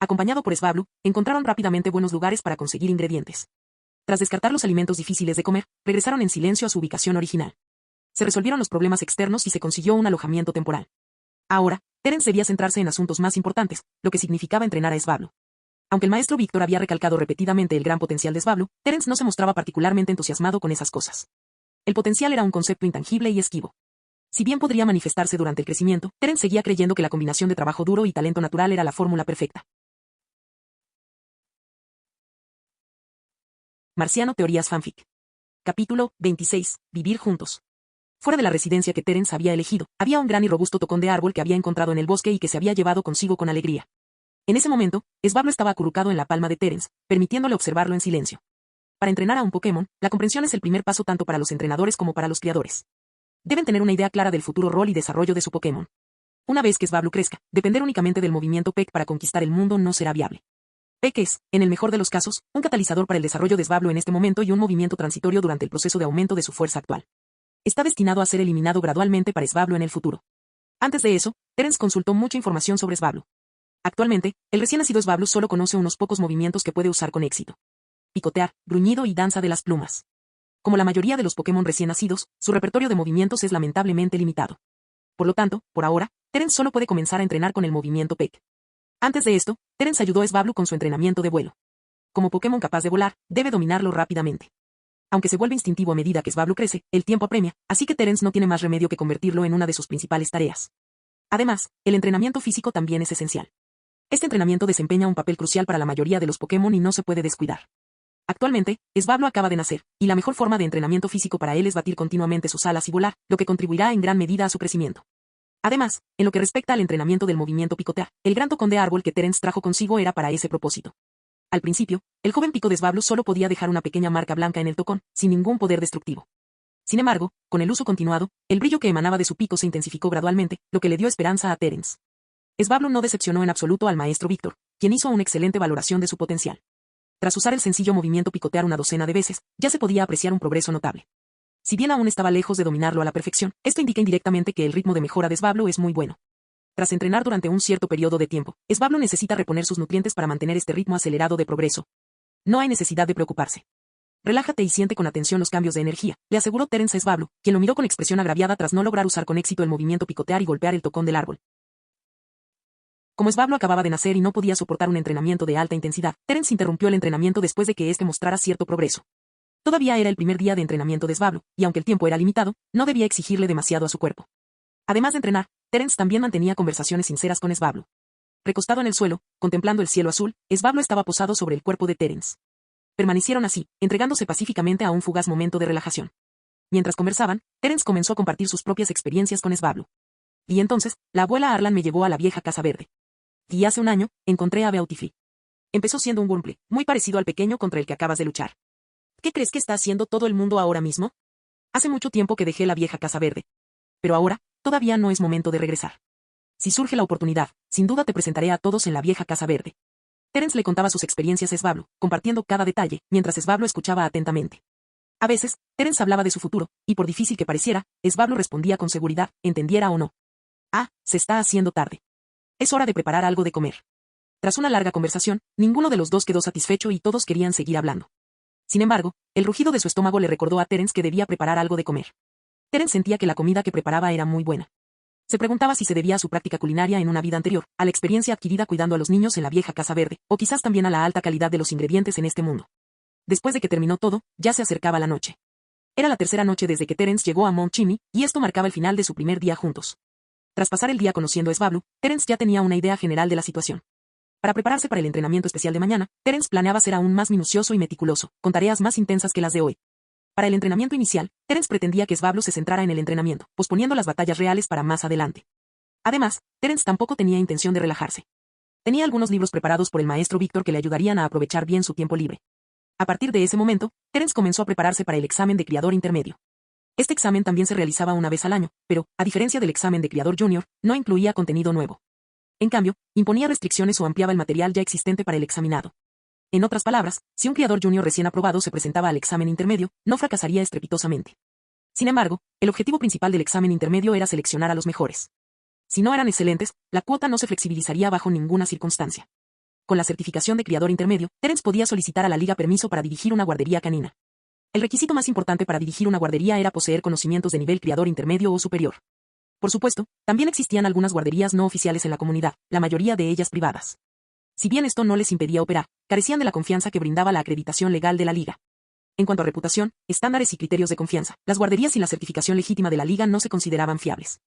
S2: Acompañado por Swablu, encontraron rápidamente buenos lugares para conseguir ingredientes. Tras descartar los alimentos difíciles de comer, regresaron en silencio a su ubicación original. Se resolvieron los problemas externos y se consiguió un alojamiento temporal. Ahora, Terence debía centrarse en asuntos más importantes, lo que significaba entrenar a Swablu. Aunque el maestro Víctor había recalcado repetidamente el gran potencial de Swablu, Terence no se mostraba particularmente entusiasmado con esas cosas. El potencial era un concepto intangible y esquivo. Si bien podría manifestarse durante el crecimiento, Terence seguía creyendo que la combinación de trabajo duro y talento natural era la fórmula perfecta. Marciano Teorías Fanfic. Capítulo 26. Vivir juntos. Fuera de la residencia que Terence había elegido, había un gran y robusto tocón de árbol que había encontrado en el bosque y que se había llevado consigo con alegría. En ese momento, Swablu estaba acurrucado en la palma de Terence, permitiéndole observarlo en silencio. Para entrenar a un Pokémon, la comprensión es el primer paso tanto para los entrenadores como para los criadores. Deben tener una idea clara del futuro rol y desarrollo de su Pokémon. Una vez que Swablu crezca, depender únicamente del movimiento PEC para conquistar el mundo no será viable. PEC es, en el mejor de los casos, un catalizador para el desarrollo de Swablu en este momento y un movimiento transitorio durante el proceso de aumento de su fuerza actual. Está destinado a ser eliminado gradualmente para Swablu en el futuro. Antes de eso, Terence consultó mucha información sobre Swablu. Actualmente, el recién nacido Swablu solo conoce unos pocos movimientos que puede usar con éxito. Picotear, gruñido y danza de las plumas. Como la mayoría de los Pokémon recién nacidos, su repertorio de movimientos es lamentablemente limitado. Por lo tanto, por ahora, Terence solo puede comenzar a entrenar con el movimiento PEC. Antes de esto, Terence ayudó a Swablu con su entrenamiento de vuelo. Como Pokémon capaz de volar, debe dominarlo rápidamente. Aunque se vuelve instintivo a medida que Swablu crece, el tiempo apremia, así que Terence no tiene más remedio que convertirlo en una de sus principales tareas. Además, el entrenamiento físico también es esencial. Este entrenamiento desempeña un papel crucial para la mayoría de los Pokémon y no se puede descuidar. Actualmente, Svablu acaba de nacer, y la mejor forma de entrenamiento físico para él es batir continuamente sus alas y volar, lo que contribuirá en gran medida a su crecimiento. Además, en lo que respecta al entrenamiento del movimiento picotear, el gran tocón de árbol que Terence trajo consigo era para ese propósito. Al principio, el joven pico de Svablu solo podía dejar una pequeña marca blanca en el tocón, sin ningún poder destructivo. Sin embargo, con el uso continuado, el brillo que emanaba de su pico se intensificó gradualmente, lo que le dio esperanza a Terence. Svablu no decepcionó en absoluto al maestro Víctor, quien hizo una excelente valoración de su potencial. Tras usar el sencillo movimiento picotear una docena de veces, ya se podía apreciar un progreso notable. Si bien aún estaba lejos de dominarlo a la perfección, esto indica indirectamente que el ritmo de mejora de Svablu es muy bueno. Tras entrenar durante un cierto periodo de tiempo, Svablu necesita reponer sus nutrientes para mantener este ritmo acelerado de progreso. No hay necesidad de preocuparse. Relájate y siente con atención los cambios de energía, le aseguró Terence a Svablu, quien lo miró con expresión agraviada tras no lograr usar con éxito el movimiento picotear y golpear el tocón del árbol. Como Svablu acababa de nacer y no podía soportar un entrenamiento de alta intensidad, Terence interrumpió el entrenamiento después de que éste mostrara cierto progreso. Todavía era el primer día de entrenamiento de Svablu, y aunque el tiempo era limitado, no debía exigirle demasiado a su cuerpo. Además de entrenar, Terence también mantenía conversaciones sinceras con Svablu. Recostado en el suelo, contemplando el cielo azul, Svablu estaba posado sobre el cuerpo de Terence. Permanecieron así, entregándose pacíficamente a un fugaz momento de relajación. Mientras conversaban, Terence comenzó a compartir sus propias experiencias con Svablu. Y entonces, la abuela Arlan me llevó a la vieja Casa Verde. Y hace un año, encontré a Beautifly. Empezó siendo un Wurmple, muy parecido al pequeño contra el que acabas de luchar. ¿Qué crees que está haciendo todo el mundo ahora mismo? Hace mucho tiempo que dejé la vieja Casa Verde. Pero ahora, todavía no es momento de regresar. Si surge la oportunidad, sin duda te presentaré a todos en la vieja Casa Verde. Terence le contaba sus experiencias a Svablu, compartiendo cada detalle, mientras Svablu escuchaba atentamente. A veces, Terence hablaba de su futuro, y por difícil que pareciera, Svablu respondía con seguridad, entendiera o no. Ah, se está haciendo tarde. Es hora de preparar algo de comer. Tras una larga conversación, ninguno de los dos quedó satisfecho y todos querían seguir hablando. Sin embargo, el rugido de su estómago le recordó a Terence que debía preparar algo de comer. Terence sentía que la comida que preparaba era muy buena. Se preguntaba si se debía a su práctica culinaria en una vida anterior, a la experiencia adquirida cuidando a los niños en la vieja Casa Verde, o quizás también a la alta calidad de los ingredientes en este mundo. Después de que terminó todo, ya se acercaba la noche. Era la tercera noche desde que Terence llegó a Mount Chimney, y esto marcaba el final de su primer día juntos. Tras pasar el día conociendo a Svablu, Terence ya tenía una idea general de la situación. Para prepararse para el entrenamiento especial de mañana, Terence planeaba ser aún más minucioso y meticuloso, con tareas más intensas que las de hoy. Para el entrenamiento inicial, Terence pretendía que Svablu se centrara en el entrenamiento, posponiendo las batallas reales para más adelante. Además, Terence tampoco tenía intención de relajarse. Tenía algunos libros preparados por el maestro Víctor que le ayudarían a aprovechar bien su tiempo libre. A partir de ese momento, Terence comenzó a prepararse para el examen de criador intermedio. Este examen también se realizaba una vez al año, pero, a diferencia del examen de criador junior, no incluía contenido nuevo. En cambio, imponía restricciones o ampliaba el material ya existente para el examinado. En otras palabras, si un criador junior recién aprobado se presentaba al examen intermedio, no fracasaría estrepitosamente. Sin embargo, el objetivo principal del examen intermedio era seleccionar a los mejores. Si no eran excelentes, la cuota no se flexibilizaría bajo ninguna circunstancia. Con la certificación de criador intermedio, Terence podía solicitar a la liga permiso para dirigir una guardería canina. El requisito más importante para dirigir una guardería era poseer conocimientos de nivel criador intermedio o superior. Por supuesto, también existían algunas guarderías no oficiales en la comunidad, la mayoría de ellas privadas. Si bien esto no les impedía operar, carecían de la confianza que brindaba la acreditación legal de la liga. En cuanto a reputación, estándares y criterios de confianza, las guarderías sin la certificación legítima de la liga no se consideraban fiables.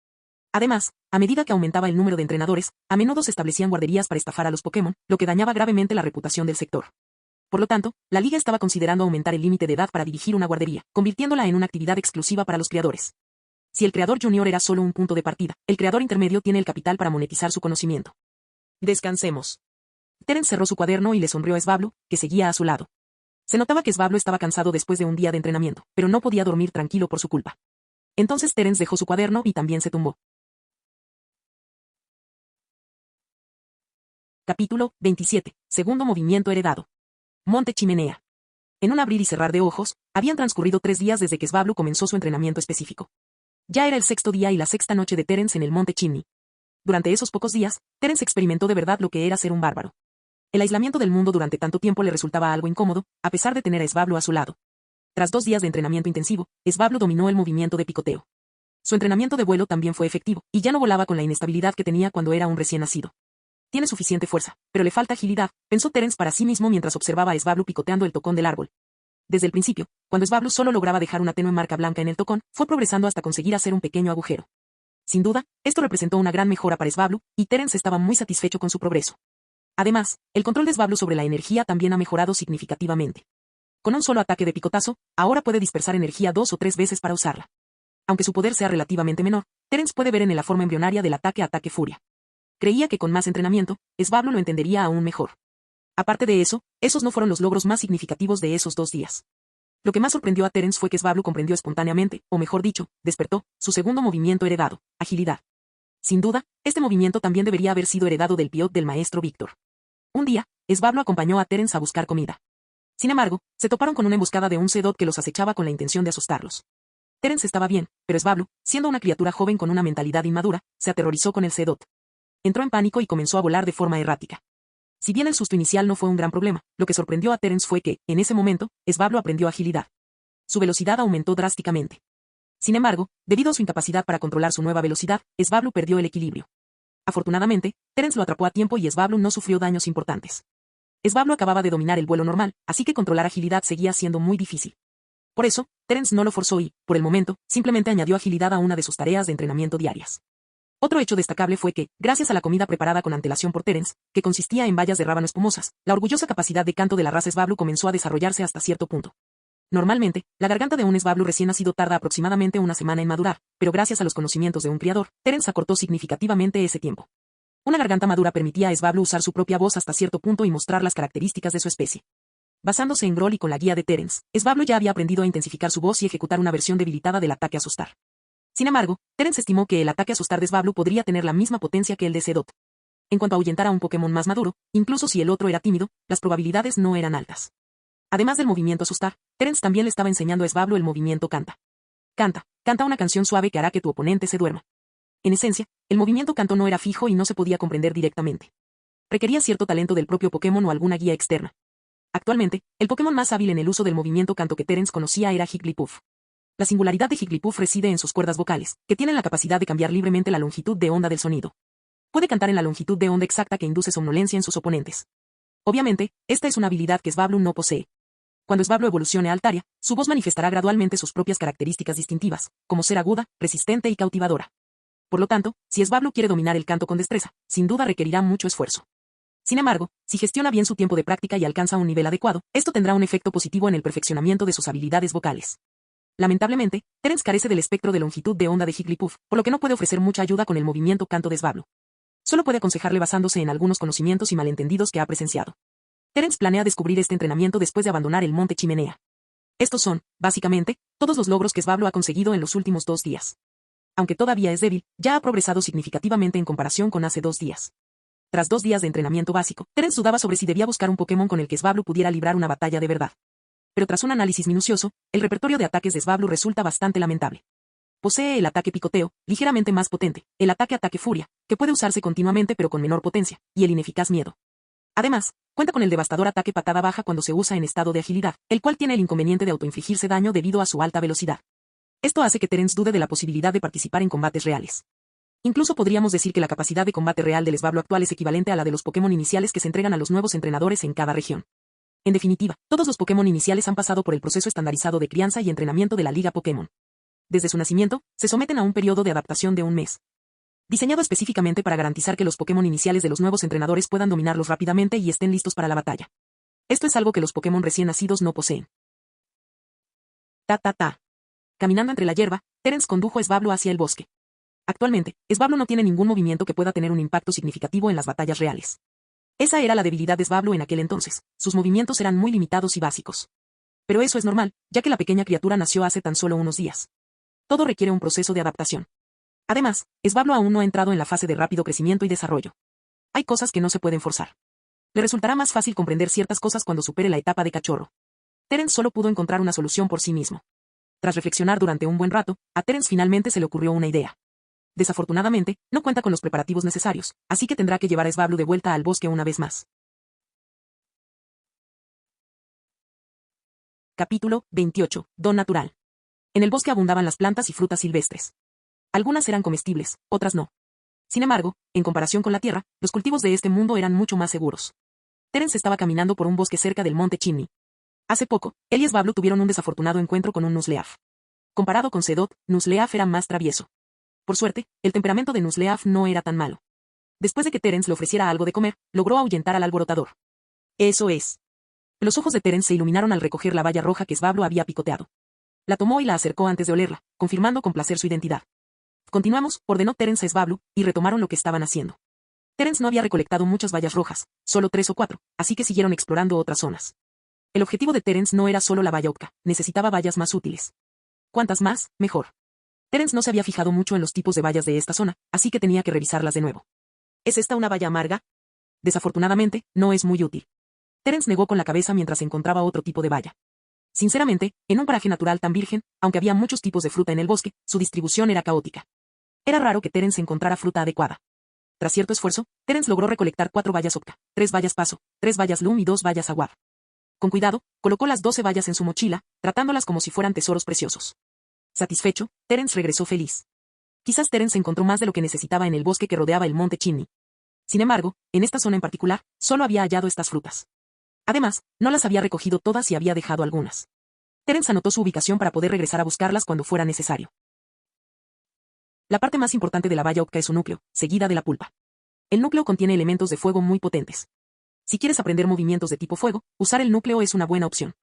S2: Además, a medida que aumentaba el número de entrenadores, a menudo se establecían guarderías para estafar a los Pokémon, lo que dañaba gravemente la reputación del sector. Por lo tanto, la liga estaba considerando aumentar el límite de edad para dirigir una guardería, convirtiéndola en una actividad exclusiva para los criadores. Si el criador junior era solo un punto de partida, el criador intermedio tiene el capital para monetizar su conocimiento. Descansemos. Terence cerró su cuaderno y le sonrió a Svablu, que seguía a su lado. Se notaba que Svablu estaba cansado después de un día de entrenamiento, pero no podía dormir tranquilo por su culpa. Entonces Terence dejó su cuaderno y también se tumbó. Capítulo 27. Segundo movimiento heredado. Monte Chimenea. En un abrir y cerrar de ojos, habían transcurrido 3 días desde que Svablu comenzó su entrenamiento específico. Ya era el 6º día y la 6ª noche de Terence en el Monte Chimney. Durante esos pocos días, Terence experimentó de verdad lo que era ser un bárbaro. El aislamiento del mundo durante tanto tiempo le resultaba algo incómodo, a pesar de tener a Svablu a su lado. Tras 2 días de entrenamiento intensivo, Svablu dominó el movimiento de picoteo. Su entrenamiento de vuelo también fue efectivo, y ya no volaba con la inestabilidad que tenía cuando era un recién nacido. Tiene suficiente fuerza, pero le falta agilidad, pensó Terence para sí mismo mientras observaba a Svablu picoteando el tocón del árbol. Desde el principio, cuando Svablu solo lograba dejar una tenue marca blanca en el tocón, fue progresando hasta conseguir hacer un pequeño agujero. Sin duda, esto representó una gran mejora para Svablu, y Terence estaba muy satisfecho con su progreso. Además, el control de Svablu sobre la energía también ha mejorado significativamente. Con un solo ataque de picotazo, ahora puede dispersar energía 2 o 3 veces para usarla. Aunque su poder sea relativamente menor, Terence puede ver en la forma embrionaria del ataque furia. Creía que con más entrenamiento, Svablu lo entendería aún mejor. Aparte de eso, esos no fueron los logros más significativos de esos 2 días. Lo que más sorprendió a Terence fue que Svablu comprendió espontáneamente, o mejor dicho, despertó, su segundo movimiento heredado, agilidad. Sin duda, este movimiento también debería haber sido heredado del piot del maestro Víctor. Un día, Svablu acompañó a Terence a buscar comida. Sin embargo, se toparon con una emboscada de un Sedot que los acechaba con la intención de asustarlos. Terence estaba bien, pero Svablu, siendo una criatura joven con una mentalidad inmadura, se aterrorizó con el Sedot. Entró en pánico y comenzó a volar de forma errática. Si bien el susto inicial no fue un gran problema, lo que sorprendió a Terence fue que, en ese momento, Svablu aprendió agilidad. Su velocidad aumentó drásticamente. Sin embargo, debido a su incapacidad para controlar su nueva velocidad, Svablu perdió el equilibrio. Afortunadamente, Terence lo atrapó a tiempo y Svablu no sufrió daños importantes. Svablu acababa de dominar el vuelo normal, así que controlar agilidad seguía siendo muy difícil. Por eso, Terence no lo forzó y, por el momento, simplemente añadió agilidad a una de sus tareas de entrenamiento diarias. Otro hecho destacable fue que, gracias a la comida preparada con antelación por Terence, que consistía en bayas de rábano espumosas, la orgullosa capacidad de canto de la raza Svablu comenzó a desarrollarse hasta cierto punto. Normalmente, la garganta de un Svablu recién nacido tarda aproximadamente una semana en madurar, pero gracias a los conocimientos de un criador, Terence acortó significativamente ese tiempo. Una garganta madura permitía a Svablu usar su propia voz hasta cierto punto y mostrar las características de su especie. Basándose en Groll y con la guía de Terence, Svablu ya había aprendido a intensificar su voz y ejecutar una versión debilitada del ataque asustar. Sin embargo, Terence estimó que el ataque asustar de Svablu podría tener la misma potencia que el de Sedot. En cuanto a ahuyentar a un Pokémon más maduro, incluso si el otro era tímido, las probabilidades no eran altas. Además del movimiento asustar, Terence también le estaba enseñando a Svablu el movimiento canta. Canta una canción suave que hará que tu oponente se duerma. En esencia, el movimiento canto no era fijo y no se podía comprender directamente. Requería cierto talento del propio Pokémon o alguna guía externa. Actualmente, el Pokémon más hábil en el uso del movimiento canto que Terence conocía era Jigglypuff. La singularidad de Jigglypuff reside en sus cuerdas vocales, que tienen la capacidad de cambiar libremente la longitud de onda del sonido. Puede cantar en la longitud de onda exacta que induce somnolencia en sus oponentes. Obviamente, esta es una habilidad que Svablu no posee. Cuando Svablu evolucione a Altaria, su voz manifestará gradualmente sus propias características distintivas, como ser aguda, resistente y cautivadora. Por lo tanto, si Svablu quiere dominar el canto con destreza, sin duda requerirá mucho esfuerzo. Sin embargo, si gestiona bien su tiempo de práctica y alcanza un nivel adecuado, esto tendrá un efecto positivo en el perfeccionamiento de sus habilidades vocales. Lamentablemente, Terence carece del espectro de longitud de onda de Jigglypuff, por lo que no puede ofrecer mucha ayuda con el movimiento canto de Svablu. Solo puede aconsejarle basándose en algunos conocimientos y malentendidos que ha presenciado. Terence planea descubrir este entrenamiento después de abandonar el Monte Chimenea. Estos son, básicamente, todos los logros que Svablu ha conseguido en los últimos 2 días. Aunque todavía es débil, ya ha progresado significativamente en comparación con hace 2 días. Tras 2 días de entrenamiento básico, Terence dudaba sobre si debía buscar un Pokémon con el que Svablu pudiera librar una batalla de verdad. Pero tras un análisis minucioso, el repertorio de ataques de Svablu resulta bastante lamentable. Posee el ataque picoteo, ligeramente más potente, el ataque furia, que puede usarse continuamente pero con menor potencia, y el ineficaz miedo. Además, cuenta con el devastador ataque patada baja cuando se usa en estado de agilidad, el cual tiene el inconveniente de autoinfligirse daño debido a su alta velocidad. Esto hace que Terence dude de la posibilidad de participar en combates reales. Incluso podríamos decir que la capacidad de combate real del Svablu actual es equivalente a la de los Pokémon iniciales que se entregan a los nuevos entrenadores en cada región. En definitiva, todos los Pokémon iniciales han pasado por el proceso estandarizado de crianza y entrenamiento de la Liga Pokémon. Desde su nacimiento, se someten a un periodo de adaptación de un mes. Diseñado específicamente para garantizar que los Pokémon iniciales de los nuevos entrenadores puedan dominarlos rápidamente y estén listos para la batalla. Esto es algo que los Pokémon recién nacidos no poseen. Caminando entre la hierba, Terence condujo a Svablu hacia el bosque. Actualmente, Svablu no tiene ningún movimiento que pueda tener un impacto significativo en las batallas reales. Esa era la debilidad de Svablu en aquel entonces, sus movimientos eran muy limitados y básicos. Pero eso es normal, ya que la pequeña criatura nació hace tan solo unos días. Todo requiere un proceso de adaptación. Además, Svablu aún no ha entrado en la fase de rápido crecimiento y desarrollo. Hay cosas que no se pueden forzar. Le resultará más fácil comprender ciertas cosas cuando supere la etapa de cachorro. Terence solo pudo encontrar una solución por sí mismo. Tras reflexionar durante un buen rato, a Terence finalmente se le ocurrió una idea. Desafortunadamente, no cuenta con los preparativos necesarios, así que tendrá que llevar a Svablu de vuelta al bosque una vez más. Capítulo 28. Don natural. En el bosque abundaban las plantas y frutas silvestres. Algunas eran comestibles, otras no. Sin embargo, en comparación con la tierra, los cultivos de este mundo eran mucho más seguros. Terence estaba caminando por un bosque cerca del monte Chimney. Hace poco, él y Svablu tuvieron un desafortunado encuentro con un Nuzleaf. Comparado con Sedot, Nuzleaf era más travieso. Por suerte, el temperamento de Nuzleaf no era tan malo. Después de que Terence le ofreciera algo de comer, logró ahuyentar al alborotador. Eso es. Los ojos de Terence se iluminaron al recoger la valla roja que Svablu había picoteado. La tomó y la acercó antes de olerla, confirmando con placer su identidad. Continuamos, ordenó Terence a Svablu, y retomaron lo que estaban haciendo. Terence no había recolectado muchas vallas rojas, solo 3 o 4, así que siguieron explorando otras zonas. El objetivo de Terence no era solo la valla octa, necesitaba vallas más útiles. Cuantas más, mejor. Terence no se había fijado mucho en los tipos de vallas de esta zona, así que tenía que revisarlas de nuevo. ¿Es esta una valla amarga? Desafortunadamente, no es muy útil. Terence negó con la cabeza mientras encontraba otro tipo de valla. Sinceramente, en un paraje natural tan virgen, aunque había muchos tipos de fruta en el bosque, su distribución era caótica. Era raro que Terence encontrara fruta adecuada. Tras cierto esfuerzo, Terence logró recolectar 4 vallas octa, 3 vallas paso, 3 vallas lum y 2 vallas aguab. Con cuidado, colocó las 12 vallas en su mochila, tratándolas como si fueran tesoros preciosos. Satisfecho, Terence regresó feliz. Quizás Terence encontró más de lo que necesitaba en el bosque que rodeaba el monte Chimney. Sin embargo, en esta zona en particular, solo había hallado estas frutas. Además, no las había recogido todas y había dejado algunas. Terence anotó su ubicación para poder regresar a buscarlas cuando fuera necesario. La parte más importante de la valla octa es su núcleo, seguida de la pulpa. El núcleo contiene elementos de fuego muy potentes. Si quieres aprender movimientos de tipo fuego, usar el núcleo es una buena opción.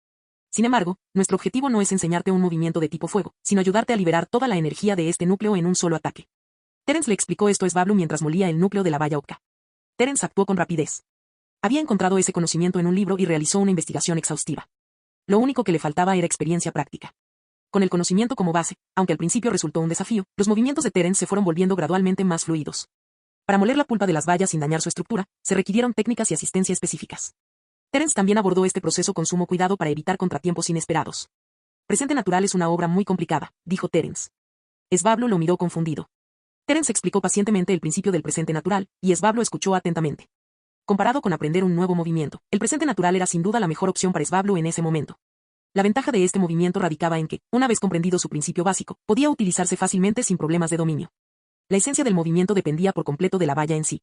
S2: Sin embargo, nuestro objetivo no es enseñarte un movimiento de tipo fuego, sino ayudarte a liberar toda la energía de este núcleo en un solo ataque. Terence le explicó esto a Svablu mientras molía el núcleo de la valla octa. Terence actuó con rapidez. Había encontrado ese conocimiento en un libro y realizó una investigación exhaustiva. Lo único que le faltaba era experiencia práctica. Con el conocimiento como base, aunque al principio resultó un desafío, los movimientos de Terence se fueron volviendo gradualmente más fluidos. Para moler la pulpa de las vallas sin dañar su estructura, se requirieron técnicas y asistencia específicas. Terence también abordó este proceso con sumo cuidado para evitar contratiempos inesperados. Presente natural es una obra muy complicada, dijo Terence. Svablu lo miró confundido. Terence explicó pacientemente el principio del presente natural, y Svablu escuchó atentamente. Comparado con aprender un nuevo movimiento, el presente natural era sin duda la mejor opción para Svablu en ese momento. La ventaja de este movimiento radicaba en que, una vez comprendido su principio básico, podía utilizarse fácilmente sin problemas de dominio. La esencia del movimiento dependía por completo de la valla en sí.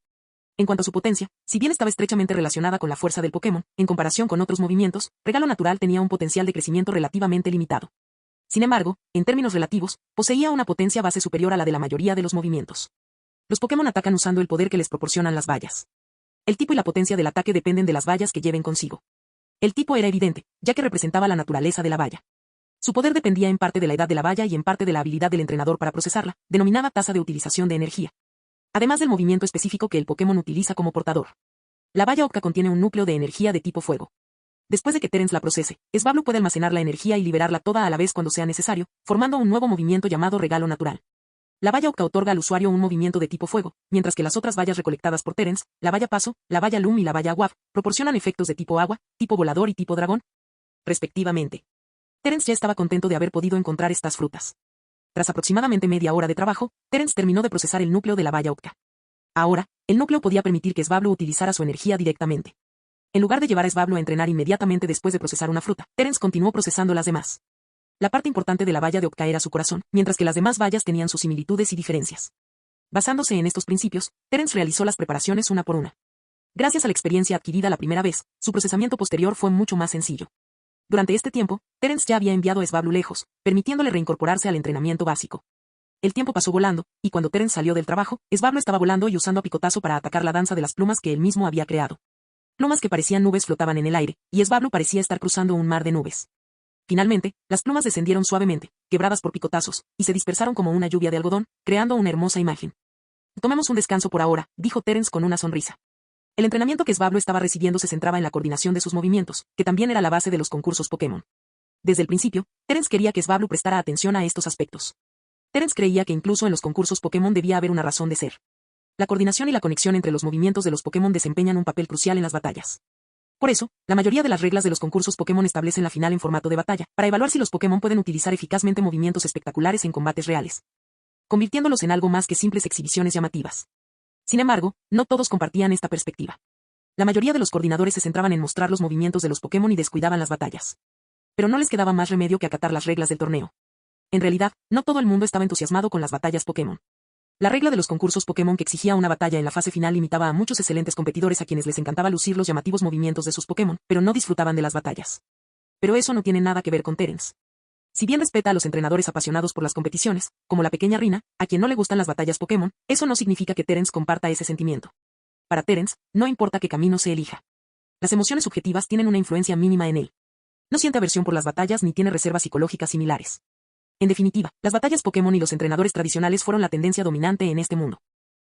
S2: En cuanto a su potencia, si bien estaba estrechamente relacionada con la fuerza del Pokémon, en comparación con otros movimientos, Regalo Natural tenía un potencial de crecimiento relativamente limitado. Sin embargo, en términos relativos, poseía una potencia base superior a la de la mayoría de los movimientos. Los Pokémon atacan usando el poder que les proporcionan las vallas. El tipo y la potencia del ataque dependen de las vallas que lleven consigo. El tipo era evidente, ya que representaba la naturaleza de la valla. Su poder dependía en parte de la edad de la valla y en parte de la habilidad del entrenador para procesarla, denominada tasa de utilización de energía. Además del movimiento específico que el Pokémon utiliza como portador. La valla octa contiene un núcleo de energía de tipo fuego. Después de que Terence la procese, Svablu puede almacenar la energía y liberarla toda a la vez cuando sea necesario, formando un nuevo movimiento llamado Regalo Natural. La valla octa otorga al usuario un movimiento de tipo fuego, mientras que las otras vallas recolectadas por Terence, la valla paso, la valla lum y la valla aguab, proporcionan efectos de tipo agua, tipo volador y tipo dragón, respectivamente. Terence ya estaba contento de haber podido encontrar estas frutas. Tras aproximadamente media hora de trabajo, Terence terminó de procesar el núcleo de la valla octa. Ahora, el núcleo podía permitir que Svablu utilizara su energía directamente. En lugar de llevar a Svablu a entrenar inmediatamente después de procesar una fruta, Terence continuó procesando las demás. La parte importante de la valla de octa era su corazón, mientras que las demás vallas tenían sus similitudes y diferencias. Basándose en estos principios, Terence realizó las preparaciones una por una. Gracias a la experiencia adquirida la primera vez, su procesamiento posterior fue mucho más sencillo. Durante este tiempo, Terence ya había enviado a Svablu lejos, permitiéndole reincorporarse al entrenamiento básico. El tiempo pasó volando, y cuando Terence salió del trabajo, Svablu estaba volando y usando a picotazo para atacar la danza de las plumas que él mismo había creado. Plumas que parecían nubes flotaban en el aire, y Svablu parecía estar cruzando un mar de nubes. Finalmente, las plumas descendieron suavemente, quebradas por picotazos, y se dispersaron como una lluvia de algodón, creando una hermosa imagen. Tomemos un descanso por ahora, dijo Terence con una sonrisa. El entrenamiento que Svablu estaba recibiendo se centraba en la coordinación de sus movimientos, que también era la base de los concursos Pokémon. Desde el principio, Terence quería que Svablu prestara atención a estos aspectos. Terence creía que incluso en los concursos Pokémon debía haber una razón de ser. La coordinación y la conexión entre los movimientos de los Pokémon desempeñan un papel crucial en las batallas. Por eso, la mayoría de las reglas de los concursos Pokémon establecen la final en formato de batalla, para evaluar si los Pokémon pueden utilizar eficazmente movimientos espectaculares en combates reales, convirtiéndolos en algo más que simples exhibiciones llamativas. Sin embargo, no todos compartían esta perspectiva. La mayoría de los coordinadores se centraban en mostrar los movimientos de los Pokémon y descuidaban las batallas. Pero no les quedaba más remedio que acatar las reglas del torneo. En realidad, no todo el mundo estaba entusiasmado con las batallas Pokémon. La regla de los concursos Pokémon que exigía una batalla en la fase final limitaba a muchos excelentes competidores a quienes les encantaba lucir los llamativos movimientos de sus Pokémon, pero no disfrutaban de las batallas. Pero eso no tiene nada que ver con Terence. Si bien respeta a los entrenadores apasionados por las competiciones, como la pequeña Rina, a quien no le gustan las batallas Pokémon, eso no significa que Terence comparta ese sentimiento. Para Terence, no importa qué camino se elija. Las emociones subjetivas tienen una influencia mínima en él. No siente aversión por las batallas ni tiene reservas psicológicas similares. En definitiva, las batallas Pokémon y los entrenadores tradicionales fueron la tendencia dominante en este mundo.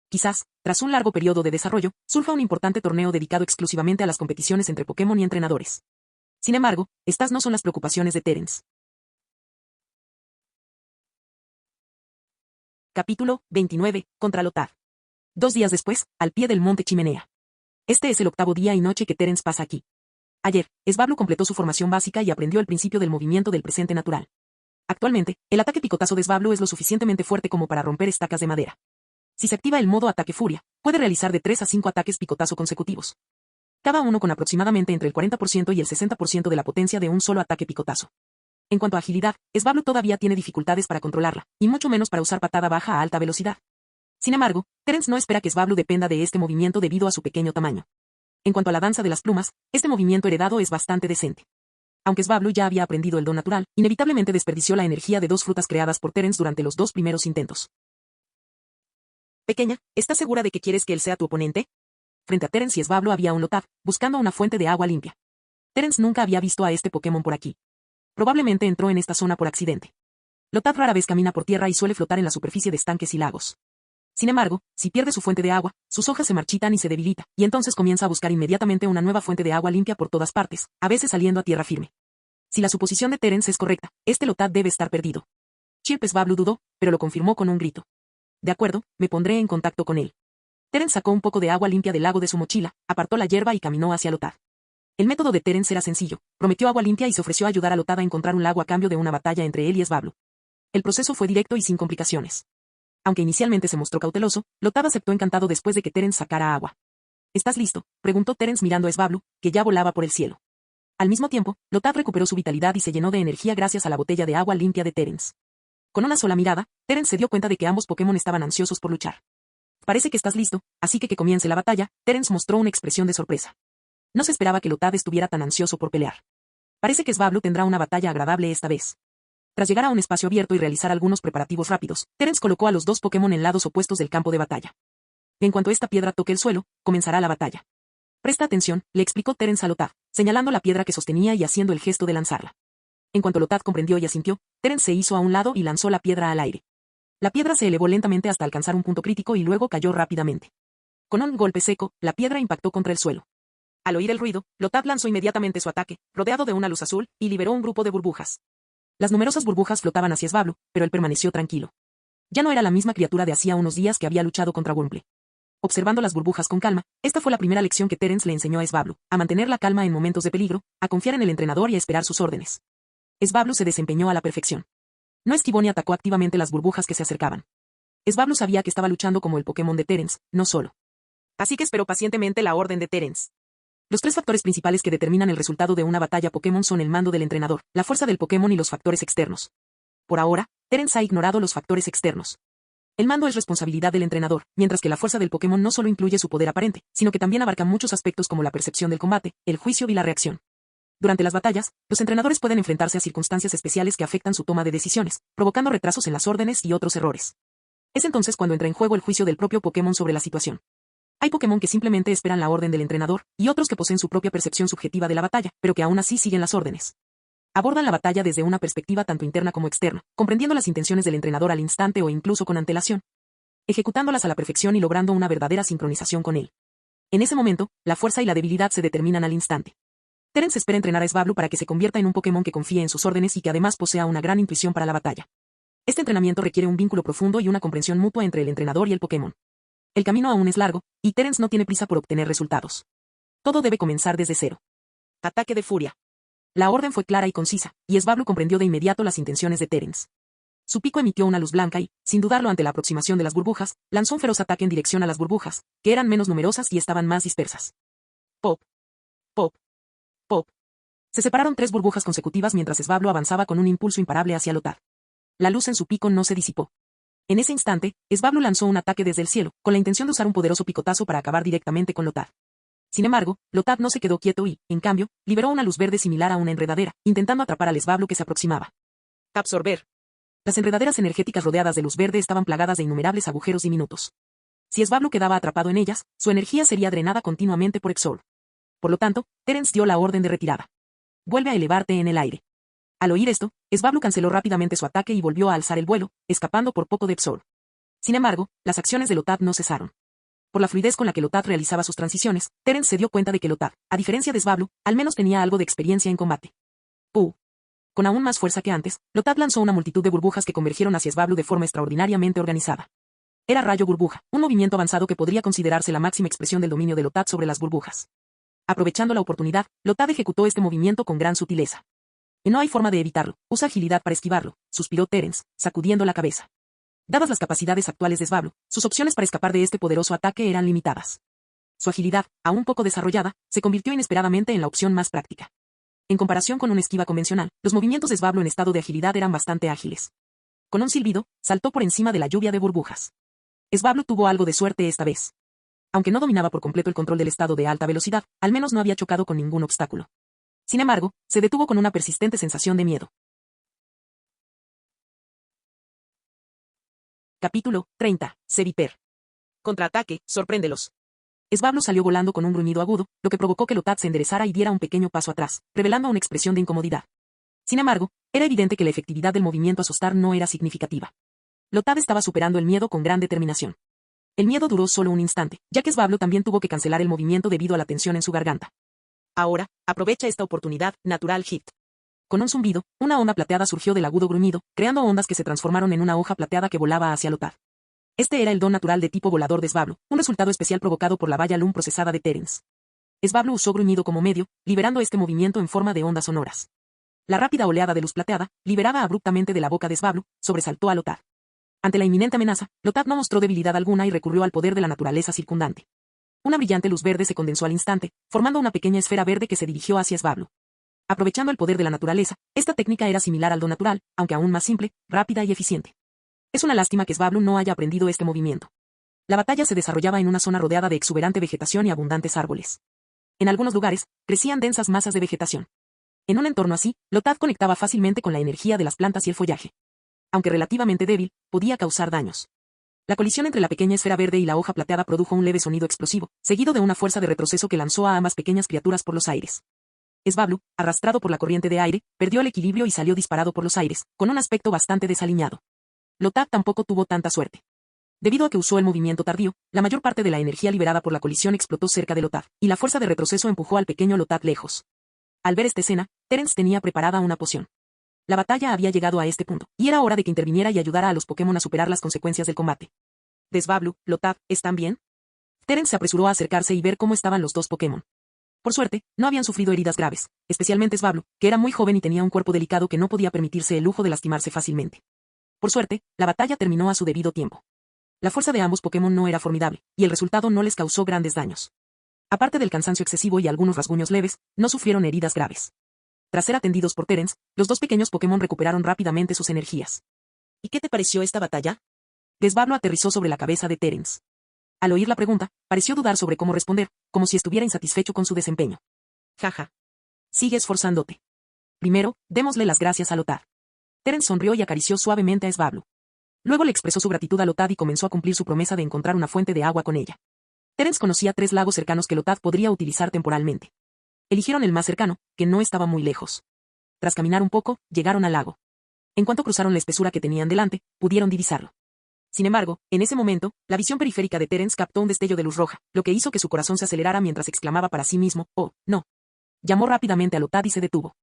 S2: Quizás, tras un largo periodo de desarrollo, surja un importante torneo dedicado exclusivamente a las competiciones entre Pokémon y entrenadores. Sin embargo, estas no son las preocupaciones de Terence. Capítulo 29. Contra Lotad. 2 días después, al pie del monte Chimenea. Este es el 8º día y noche que Terence pasa aquí. Ayer, Svablu completó su formación básica y aprendió el principio del movimiento del presente natural. Actualmente, el ataque picotazo de Svablu es lo suficientemente fuerte como para romper estacas de madera. Si se activa el modo ataque furia, puede realizar de 3 a 5 ataques picotazo consecutivos. Cada uno con aproximadamente entre el 40% y el 60% de la potencia de un solo ataque picotazo. En cuanto a agilidad, Svablu todavía tiene dificultades para controlarla, y mucho menos para usar patada baja a alta velocidad. Sin embargo, Terence no espera que Svablu dependa de este movimiento debido a su pequeño tamaño. En cuanto a la danza de las plumas, este movimiento heredado es bastante decente. Aunque Svablu ya había aprendido el don natural, inevitablemente desperdició la energía de 2 frutas creadas por Terence durante los 2 primeros intentos. Pequeña, ¿estás segura de que quieres que él sea tu oponente? Frente a Terence y Svablu había un Lotad, buscando una fuente de agua limpia. Terence nunca había visto a este Pokémon por aquí. Probablemente entró en esta zona por accidente. Lotad rara vez camina por tierra y suele flotar en la superficie de estanques y lagos. Sin embargo, si pierde su fuente de agua, sus hojas se marchitan y se debilita, y entonces comienza a buscar inmediatamente una nueva fuente de agua limpia por todas partes, a veces saliendo a tierra firme. Si la suposición de Terence es correcta, este Lotad debe estar perdido. Chirp Svablu dudó, pero lo confirmó con un grito. De acuerdo, me pondré en contacto con él. Terence sacó un poco de agua limpia del lago de su mochila, apartó la hierba y caminó hacia Lotad. El método de Terence era sencillo, prometió agua limpia y se ofreció a ayudar a Lotad a encontrar un lago a cambio de una batalla entre él y Svablu. El proceso fue directo y sin complicaciones. Aunque inicialmente se mostró cauteloso, Lotad aceptó encantado después de que Terence sacara agua. ¿Estás listo?, preguntó Terence mirando a Svablu, que ya volaba por el cielo. Al mismo tiempo, Lotad recuperó su vitalidad y se llenó de energía gracias a la botella de agua limpia de Terence. Con una sola mirada, Terence se dio cuenta de que ambos Pokémon estaban ansiosos por luchar. Parece que estás listo, así que comience la batalla. Terence mostró una expresión de sorpresa. No se esperaba que Lotad estuviera tan ansioso por pelear. Parece que Svablu tendrá una batalla agradable esta vez. Tras llegar a un espacio abierto y realizar algunos preparativos rápidos, Terence colocó a los 2 Pokémon en lados opuestos del campo de batalla. En cuanto esta piedra toque el suelo, comenzará la batalla. Presta atención, le explicó Terence a Lotad, señalando la piedra que sostenía y haciendo el gesto de lanzarla. En cuanto Lotad comprendió y asintió, Terence se hizo a un lado y lanzó la piedra al aire. La piedra se elevó lentamente hasta alcanzar un punto crítico y luego cayó rápidamente. Con un golpe seco, la piedra impactó contra el suelo. Al oír el ruido, Lotad lanzó inmediatamente su ataque, rodeado de una luz azul, y liberó un grupo de burbujas. Las numerosas burbujas flotaban hacia Svablu, pero él permaneció tranquilo. Ya no era la misma criatura de hacía unos días que había luchado contra Wurmple. Observando las burbujas con calma, esta fue la primera lección que Terence le enseñó a Svablu, a mantener la calma en momentos de peligro, a confiar en el entrenador y a esperar sus órdenes. Svablu se desempeñó a la perfección. No esquivó ni atacó activamente las burbujas que se acercaban. Svablu sabía que estaba luchando como el Pokémon de Terence, no solo. Así que esperó pacientemente la orden de Terence. Los 3 factores principales que determinan el resultado de una batalla Pokémon son el mando del entrenador, la fuerza del Pokémon y los factores externos. Por ahora, Terence ha ignorado los factores externos. El mando es responsabilidad del entrenador, mientras que la fuerza del Pokémon no solo incluye su poder aparente, sino que también abarca muchos aspectos como la percepción del combate, el juicio y la reacción. Durante las batallas, los entrenadores pueden enfrentarse a circunstancias especiales que afectan su toma de decisiones, provocando retrasos en las órdenes y otros errores. Es entonces cuando entra en juego el juicio del propio Pokémon sobre la situación. Hay Pokémon que simplemente esperan la orden del entrenador, y otros que poseen su propia percepción subjetiva de la batalla, pero que aún así siguen las órdenes. Abordan la batalla desde una perspectiva tanto interna como externa, comprendiendo las intenciones del entrenador al instante o incluso con antelación, ejecutándolas a la perfección y logrando una verdadera sincronización con él. En ese momento, la fuerza y la debilidad se determinan al instante. Terence espera entrenar a Svablu para que se convierta en un Pokémon que confíe en sus órdenes y que además posea una gran intuición para la batalla. Este entrenamiento requiere un vínculo profundo y una comprensión mutua entre el entrenador y el Pokémon. El camino aún es largo, y Terence no tiene prisa por obtener resultados. Todo debe comenzar desde cero. Ataque de furia. La orden fue clara y concisa, y Svablu comprendió de inmediato las intenciones de Terence. Su pico emitió una luz blanca y, sin dudarlo ante la aproximación de las burbujas, lanzó un feroz ataque en dirección a las burbujas, que eran menos numerosas y estaban más dispersas. Pop. Pop. Pop. Se separaron 3 burbujas consecutivas mientras Svablu avanzaba con un impulso imparable hacia Lotad. La luz en su pico no se disipó. En ese instante, Svablu lanzó un ataque desde el cielo, con la intención de usar un poderoso picotazo para acabar directamente con Lotad. Sin embargo, Lotad no se quedó quieto y, en cambio, liberó una luz verde similar a una enredadera, intentando atrapar al Svablu que se aproximaba. Absorber. Las enredaderas energéticas rodeadas de luz verde estaban plagadas de innumerables agujeros diminutos. Si Svablu quedaba atrapado en ellas, su energía sería drenada continuamente por Exor. Por lo tanto, Terence dio la orden de retirada. Vuelve a elevarte en el aire. Al oír esto, Svablu canceló rápidamente su ataque y volvió a alzar el vuelo, escapando por poco de Exor. Sin embargo, las acciones de Lotad no cesaron. Por la fluidez con la que Lotad realizaba sus transiciones, Terence se dio cuenta de que Lotad, a diferencia de Svablu, al menos tenía algo de experiencia en combate. Con aún más fuerza que antes, Lotad lanzó una multitud de burbujas que convergieron hacia Svablu de forma extraordinariamente organizada. Era rayo burbuja, un movimiento avanzado que podría considerarse la máxima expresión del dominio de Lotad sobre las burbujas. Aprovechando la oportunidad, Lotad ejecutó este movimiento con gran sutileza. Y no hay forma de evitarlo, usa agilidad para esquivarlo, suspiró Terence, sacudiendo la cabeza. Dadas las capacidades actuales de Svablu, sus opciones para escapar de este poderoso ataque eran limitadas. Su agilidad, aún poco desarrollada, se convirtió inesperadamente en la opción más práctica. En comparación con una esquiva convencional, los movimientos de Svablu en estado de agilidad eran bastante ágiles. Con un silbido, saltó por encima de la lluvia de burbujas. Svablu tuvo algo de suerte esta vez. Aunque no dominaba por completo el control del estado de alta velocidad, al menos no había chocado con ningún obstáculo. Sin embargo, se detuvo con una persistente sensación de miedo. Capítulo 30. Seviper. Contraataque, sorpréndelos. Svablu salió volando con un gruñido agudo, lo que provocó que Lotad se enderezara y diera un pequeño paso atrás, revelando una expresión de incomodidad. Sin embargo, era evidente que la efectividad del movimiento asustar no era significativa. Lotad estaba superando el miedo con gran determinación. El miedo duró solo un instante, ya que Svablu también tuvo que cancelar el movimiento debido a la tensión en su garganta. Ahora, aprovecha esta oportunidad, Natural Hit. Con un zumbido, una onda plateada surgió del agudo gruñido, creando ondas que se transformaron en una hoja plateada que volaba hacia Lotad. Este era el don natural de tipo volador de Svablu, un resultado especial provocado por la valla Lum procesada de Terence. Svablu usó gruñido como medio, liberando este movimiento en forma de ondas sonoras. La rápida oleada de luz plateada, liberada abruptamente de la boca de Svablu, sobresaltó a Lotad. Ante la inminente amenaza, Lotad no mostró debilidad alguna y recurrió al poder de la naturaleza circundante. Una brillante luz verde se condensó al instante, formando una pequeña esfera verde que se dirigió hacia Svablu. Aprovechando el poder de la naturaleza, esta técnica era similar al don natural, aunque aún más simple, rápida y eficiente. Es una lástima que Svablu no haya aprendido este movimiento. La batalla se desarrollaba en una zona rodeada de exuberante vegetación y abundantes árboles. En algunos lugares, crecían densas masas de vegetación. En un entorno así, Lotad conectaba fácilmente con la energía de las plantas y el follaje. Aunque relativamente débil, podía causar daños. La colisión entre la pequeña esfera verde y la hoja plateada produjo un leve sonido explosivo, seguido de una fuerza de retroceso que lanzó a ambas pequeñas criaturas por los aires. Svablu, arrastrado por la corriente de aire, perdió el equilibrio y salió disparado por los aires, con un aspecto bastante desaliñado. Lotad tampoco tuvo tanta suerte. Debido a que usó el movimiento tardío, la mayor parte de la energía liberada por la colisión explotó cerca de Lotad, y la fuerza de retroceso empujó al pequeño Lotad lejos. Al ver esta escena, Terence tenía preparada una poción. La batalla había llegado a este punto, y era hora de que interviniera y ayudara a los Pokémon a superar las consecuencias del combate. Svablu, Lotad, ¿están bien? Terence se apresuró a acercarse y ver cómo estaban los dos Pokémon. Por suerte, no habían sufrido heridas graves, especialmente Svablu, que era muy joven y tenía un cuerpo delicado que no podía permitirse el lujo de lastimarse fácilmente. Por suerte, la batalla terminó a su debido tiempo. La fuerza de ambos Pokémon no era formidable, y el resultado no les causó grandes daños. Aparte del cansancio excesivo y algunos rasguños leves, no sufrieron heridas graves. Tras ser atendidos por Terence, los dos pequeños Pokémon recuperaron rápidamente sus energías. ¿Y qué te pareció esta batalla? Svablu aterrizó sobre la cabeza de Terence. Al oír la pregunta, pareció dudar sobre cómo responder, como si estuviera insatisfecho con su desempeño. Jaja. Sigue esforzándote. Primero, démosle las gracias a Lotad. Terence sonrió y acarició suavemente a Svablu. Luego le expresó su gratitud a Lotad y comenzó a cumplir su promesa de encontrar una fuente de agua con ella. Terence conocía 3 lagos cercanos que Lotad podría utilizar temporalmente. Eligieron el más cercano, que no estaba muy lejos. Tras caminar un poco, llegaron al lago. En cuanto cruzaron la espesura que tenían delante, pudieron divisarlo. Sin embargo, en ese momento, la visión periférica de Terence captó un destello de luz roja, lo que hizo que su corazón se acelerara mientras exclamaba para sí mismo, «Oh, no». Llamó rápidamente a Lotad y se detuvo.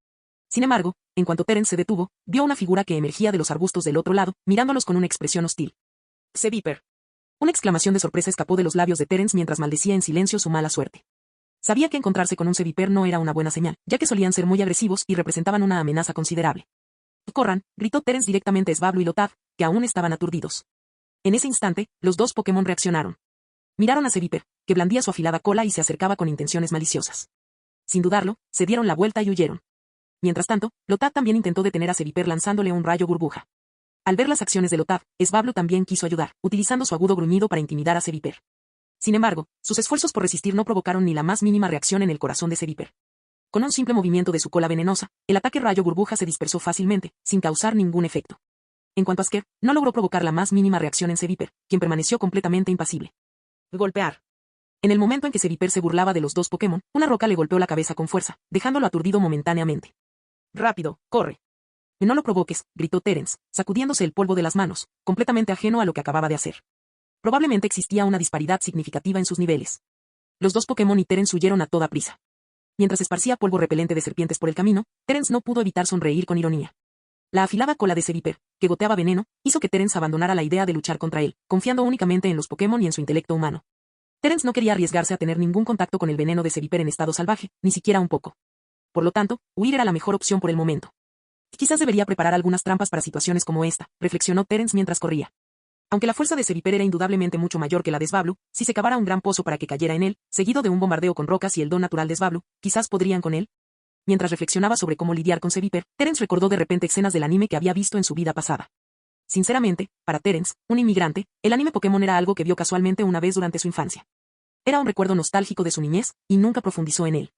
S2: Sin embargo, en cuanto Terence se detuvo, vio una figura que emergía de los arbustos del otro lado, mirándolos con una expresión hostil. Seviper. Una exclamación de sorpresa escapó de los labios de Terence mientras maldecía en silencio su mala suerte. Sabía que encontrarse con un Seviper no era una buena señal, ya que solían ser muy agresivos y representaban una amenaza considerable. «¡Corran!», gritó Terence directamente a Svablu y Lotad, que aún estaban aturdidos. En ese instante, los dos Pokémon reaccionaron. Miraron a Seviper, que blandía su afilada cola y se acercaba con intenciones maliciosas. Sin dudarlo, se dieron la vuelta y huyeron. Mientras tanto, Lotad también intentó detener a Seviper lanzándole un rayo burbuja. Al ver las acciones de Lotad, Svablu también quiso ayudar, utilizando su agudo gruñido para intimidar a Seviper. Sin embargo, sus esfuerzos por resistir no provocaron ni la más mínima reacción en el corazón de Seviper. Con un simple movimiento de su cola venenosa, el ataque rayo burbuja se dispersó fácilmente, sin causar ningún efecto. En cuanto a Sker, no logró provocar la más mínima reacción en Seviper, quien permaneció completamente impasible. Golpear. En el momento en que Seviper se burlaba de los dos Pokémon, una roca le golpeó la cabeza con fuerza, dejándolo aturdido momentáneamente. ¡Rápido, corre! No lo provoques, gritó Terence, sacudiéndose el polvo de las manos, completamente ajeno a lo que acababa de hacer. Probablemente existía una disparidad significativa en sus niveles. Los dos Pokémon y Terence huyeron a toda prisa. Mientras esparcía polvo repelente de serpientes por el camino, Terence no pudo evitar sonreír con ironía. La afilada cola de Seviper, que goteaba veneno, hizo que Terence abandonara la idea de luchar contra él, confiando únicamente en los Pokémon y en su intelecto humano. Terence no quería arriesgarse a tener ningún contacto con el veneno de Seviper en estado salvaje, ni siquiera un poco. Por lo tanto, huir era la mejor opción por el momento. Quizás debería preparar algunas trampas para situaciones como esta, reflexionó Terence mientras corría. Aunque la fuerza de Seviper era indudablemente mucho mayor que la de Svablu, si se cavara un gran pozo para que cayera en él, seguido de un bombardeo con rocas y el don natural de Svablu, quizás podrían con él. Mientras reflexionaba sobre cómo lidiar con Seviper, Terence recordó de repente escenas del anime que había visto en su vida pasada. Sinceramente, para Terence, un inmigrante, el anime Pokémon era algo que vio casualmente una vez durante su infancia. Era un recuerdo nostálgico de su niñez, y nunca profundizó en él.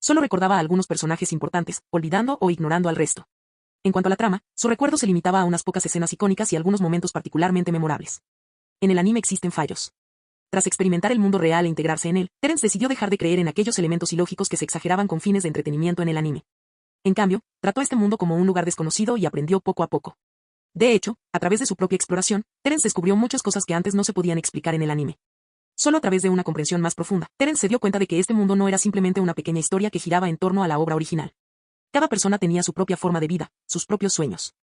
S2: Solo recordaba a algunos personajes importantes, olvidando o ignorando al resto. En cuanto a la trama, su recuerdo se limitaba a unas pocas escenas icónicas y algunos momentos particularmente memorables. En el anime existen fallos. Tras experimentar el mundo real e integrarse en él, Terence decidió dejar de creer en aquellos elementos ilógicos que se exageraban con fines de entretenimiento en el anime. En cambio, trató este mundo como un lugar desconocido y aprendió poco a poco. De hecho, a través de su propia exploración, Terence descubrió muchas cosas que antes no se podían explicar en el anime. Solo a través de una comprensión más profunda, Terence se dio cuenta de que este mundo no era simplemente una pequeña historia que giraba en torno a la obra original. Cada persona tenía su propia forma de vida, sus propios sueños.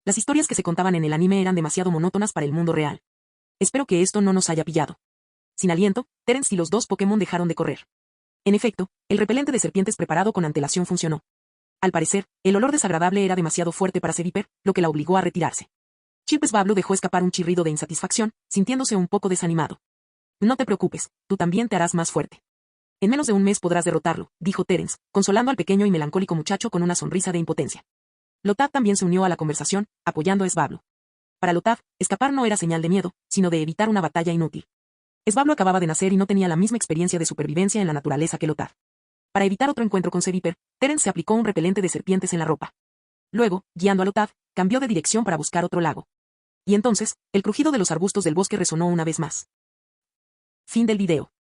S2: Las historias que se contaban en el anime eran demasiado monótonas para el mundo real. Espero que esto no nos haya pillado. Sin aliento, Terence y los dos Pokémon dejaron de correr. En efecto, el repelente de serpientes preparado con antelación funcionó. Al parecer, el olor desagradable era demasiado fuerte para Seviper, lo que la obligó a retirarse. Chirp Svablu dejó escapar un chirrido de insatisfacción, sintiéndose un poco desanimado. No te preocupes, tú también te harás más fuerte. En menos de un mes podrás derrotarlo, dijo Terence, consolando al pequeño y melancólico muchacho con una sonrisa de impotencia. Lotav también se unió a la conversación, apoyando a Svablu. Para Lotav, escapar no era señal de miedo, sino de evitar una batalla inútil. Svablu acababa de nacer y no tenía la misma experiencia de supervivencia en la naturaleza que Lotav. Para evitar otro encuentro con Seviper, Terence se aplicó un repelente de serpientes en la ropa. Luego, guiando a Lotav, cambió de dirección para buscar otro lago. Y entonces, el crujido de los arbustos del bosque resonó una vez más. Fin del video.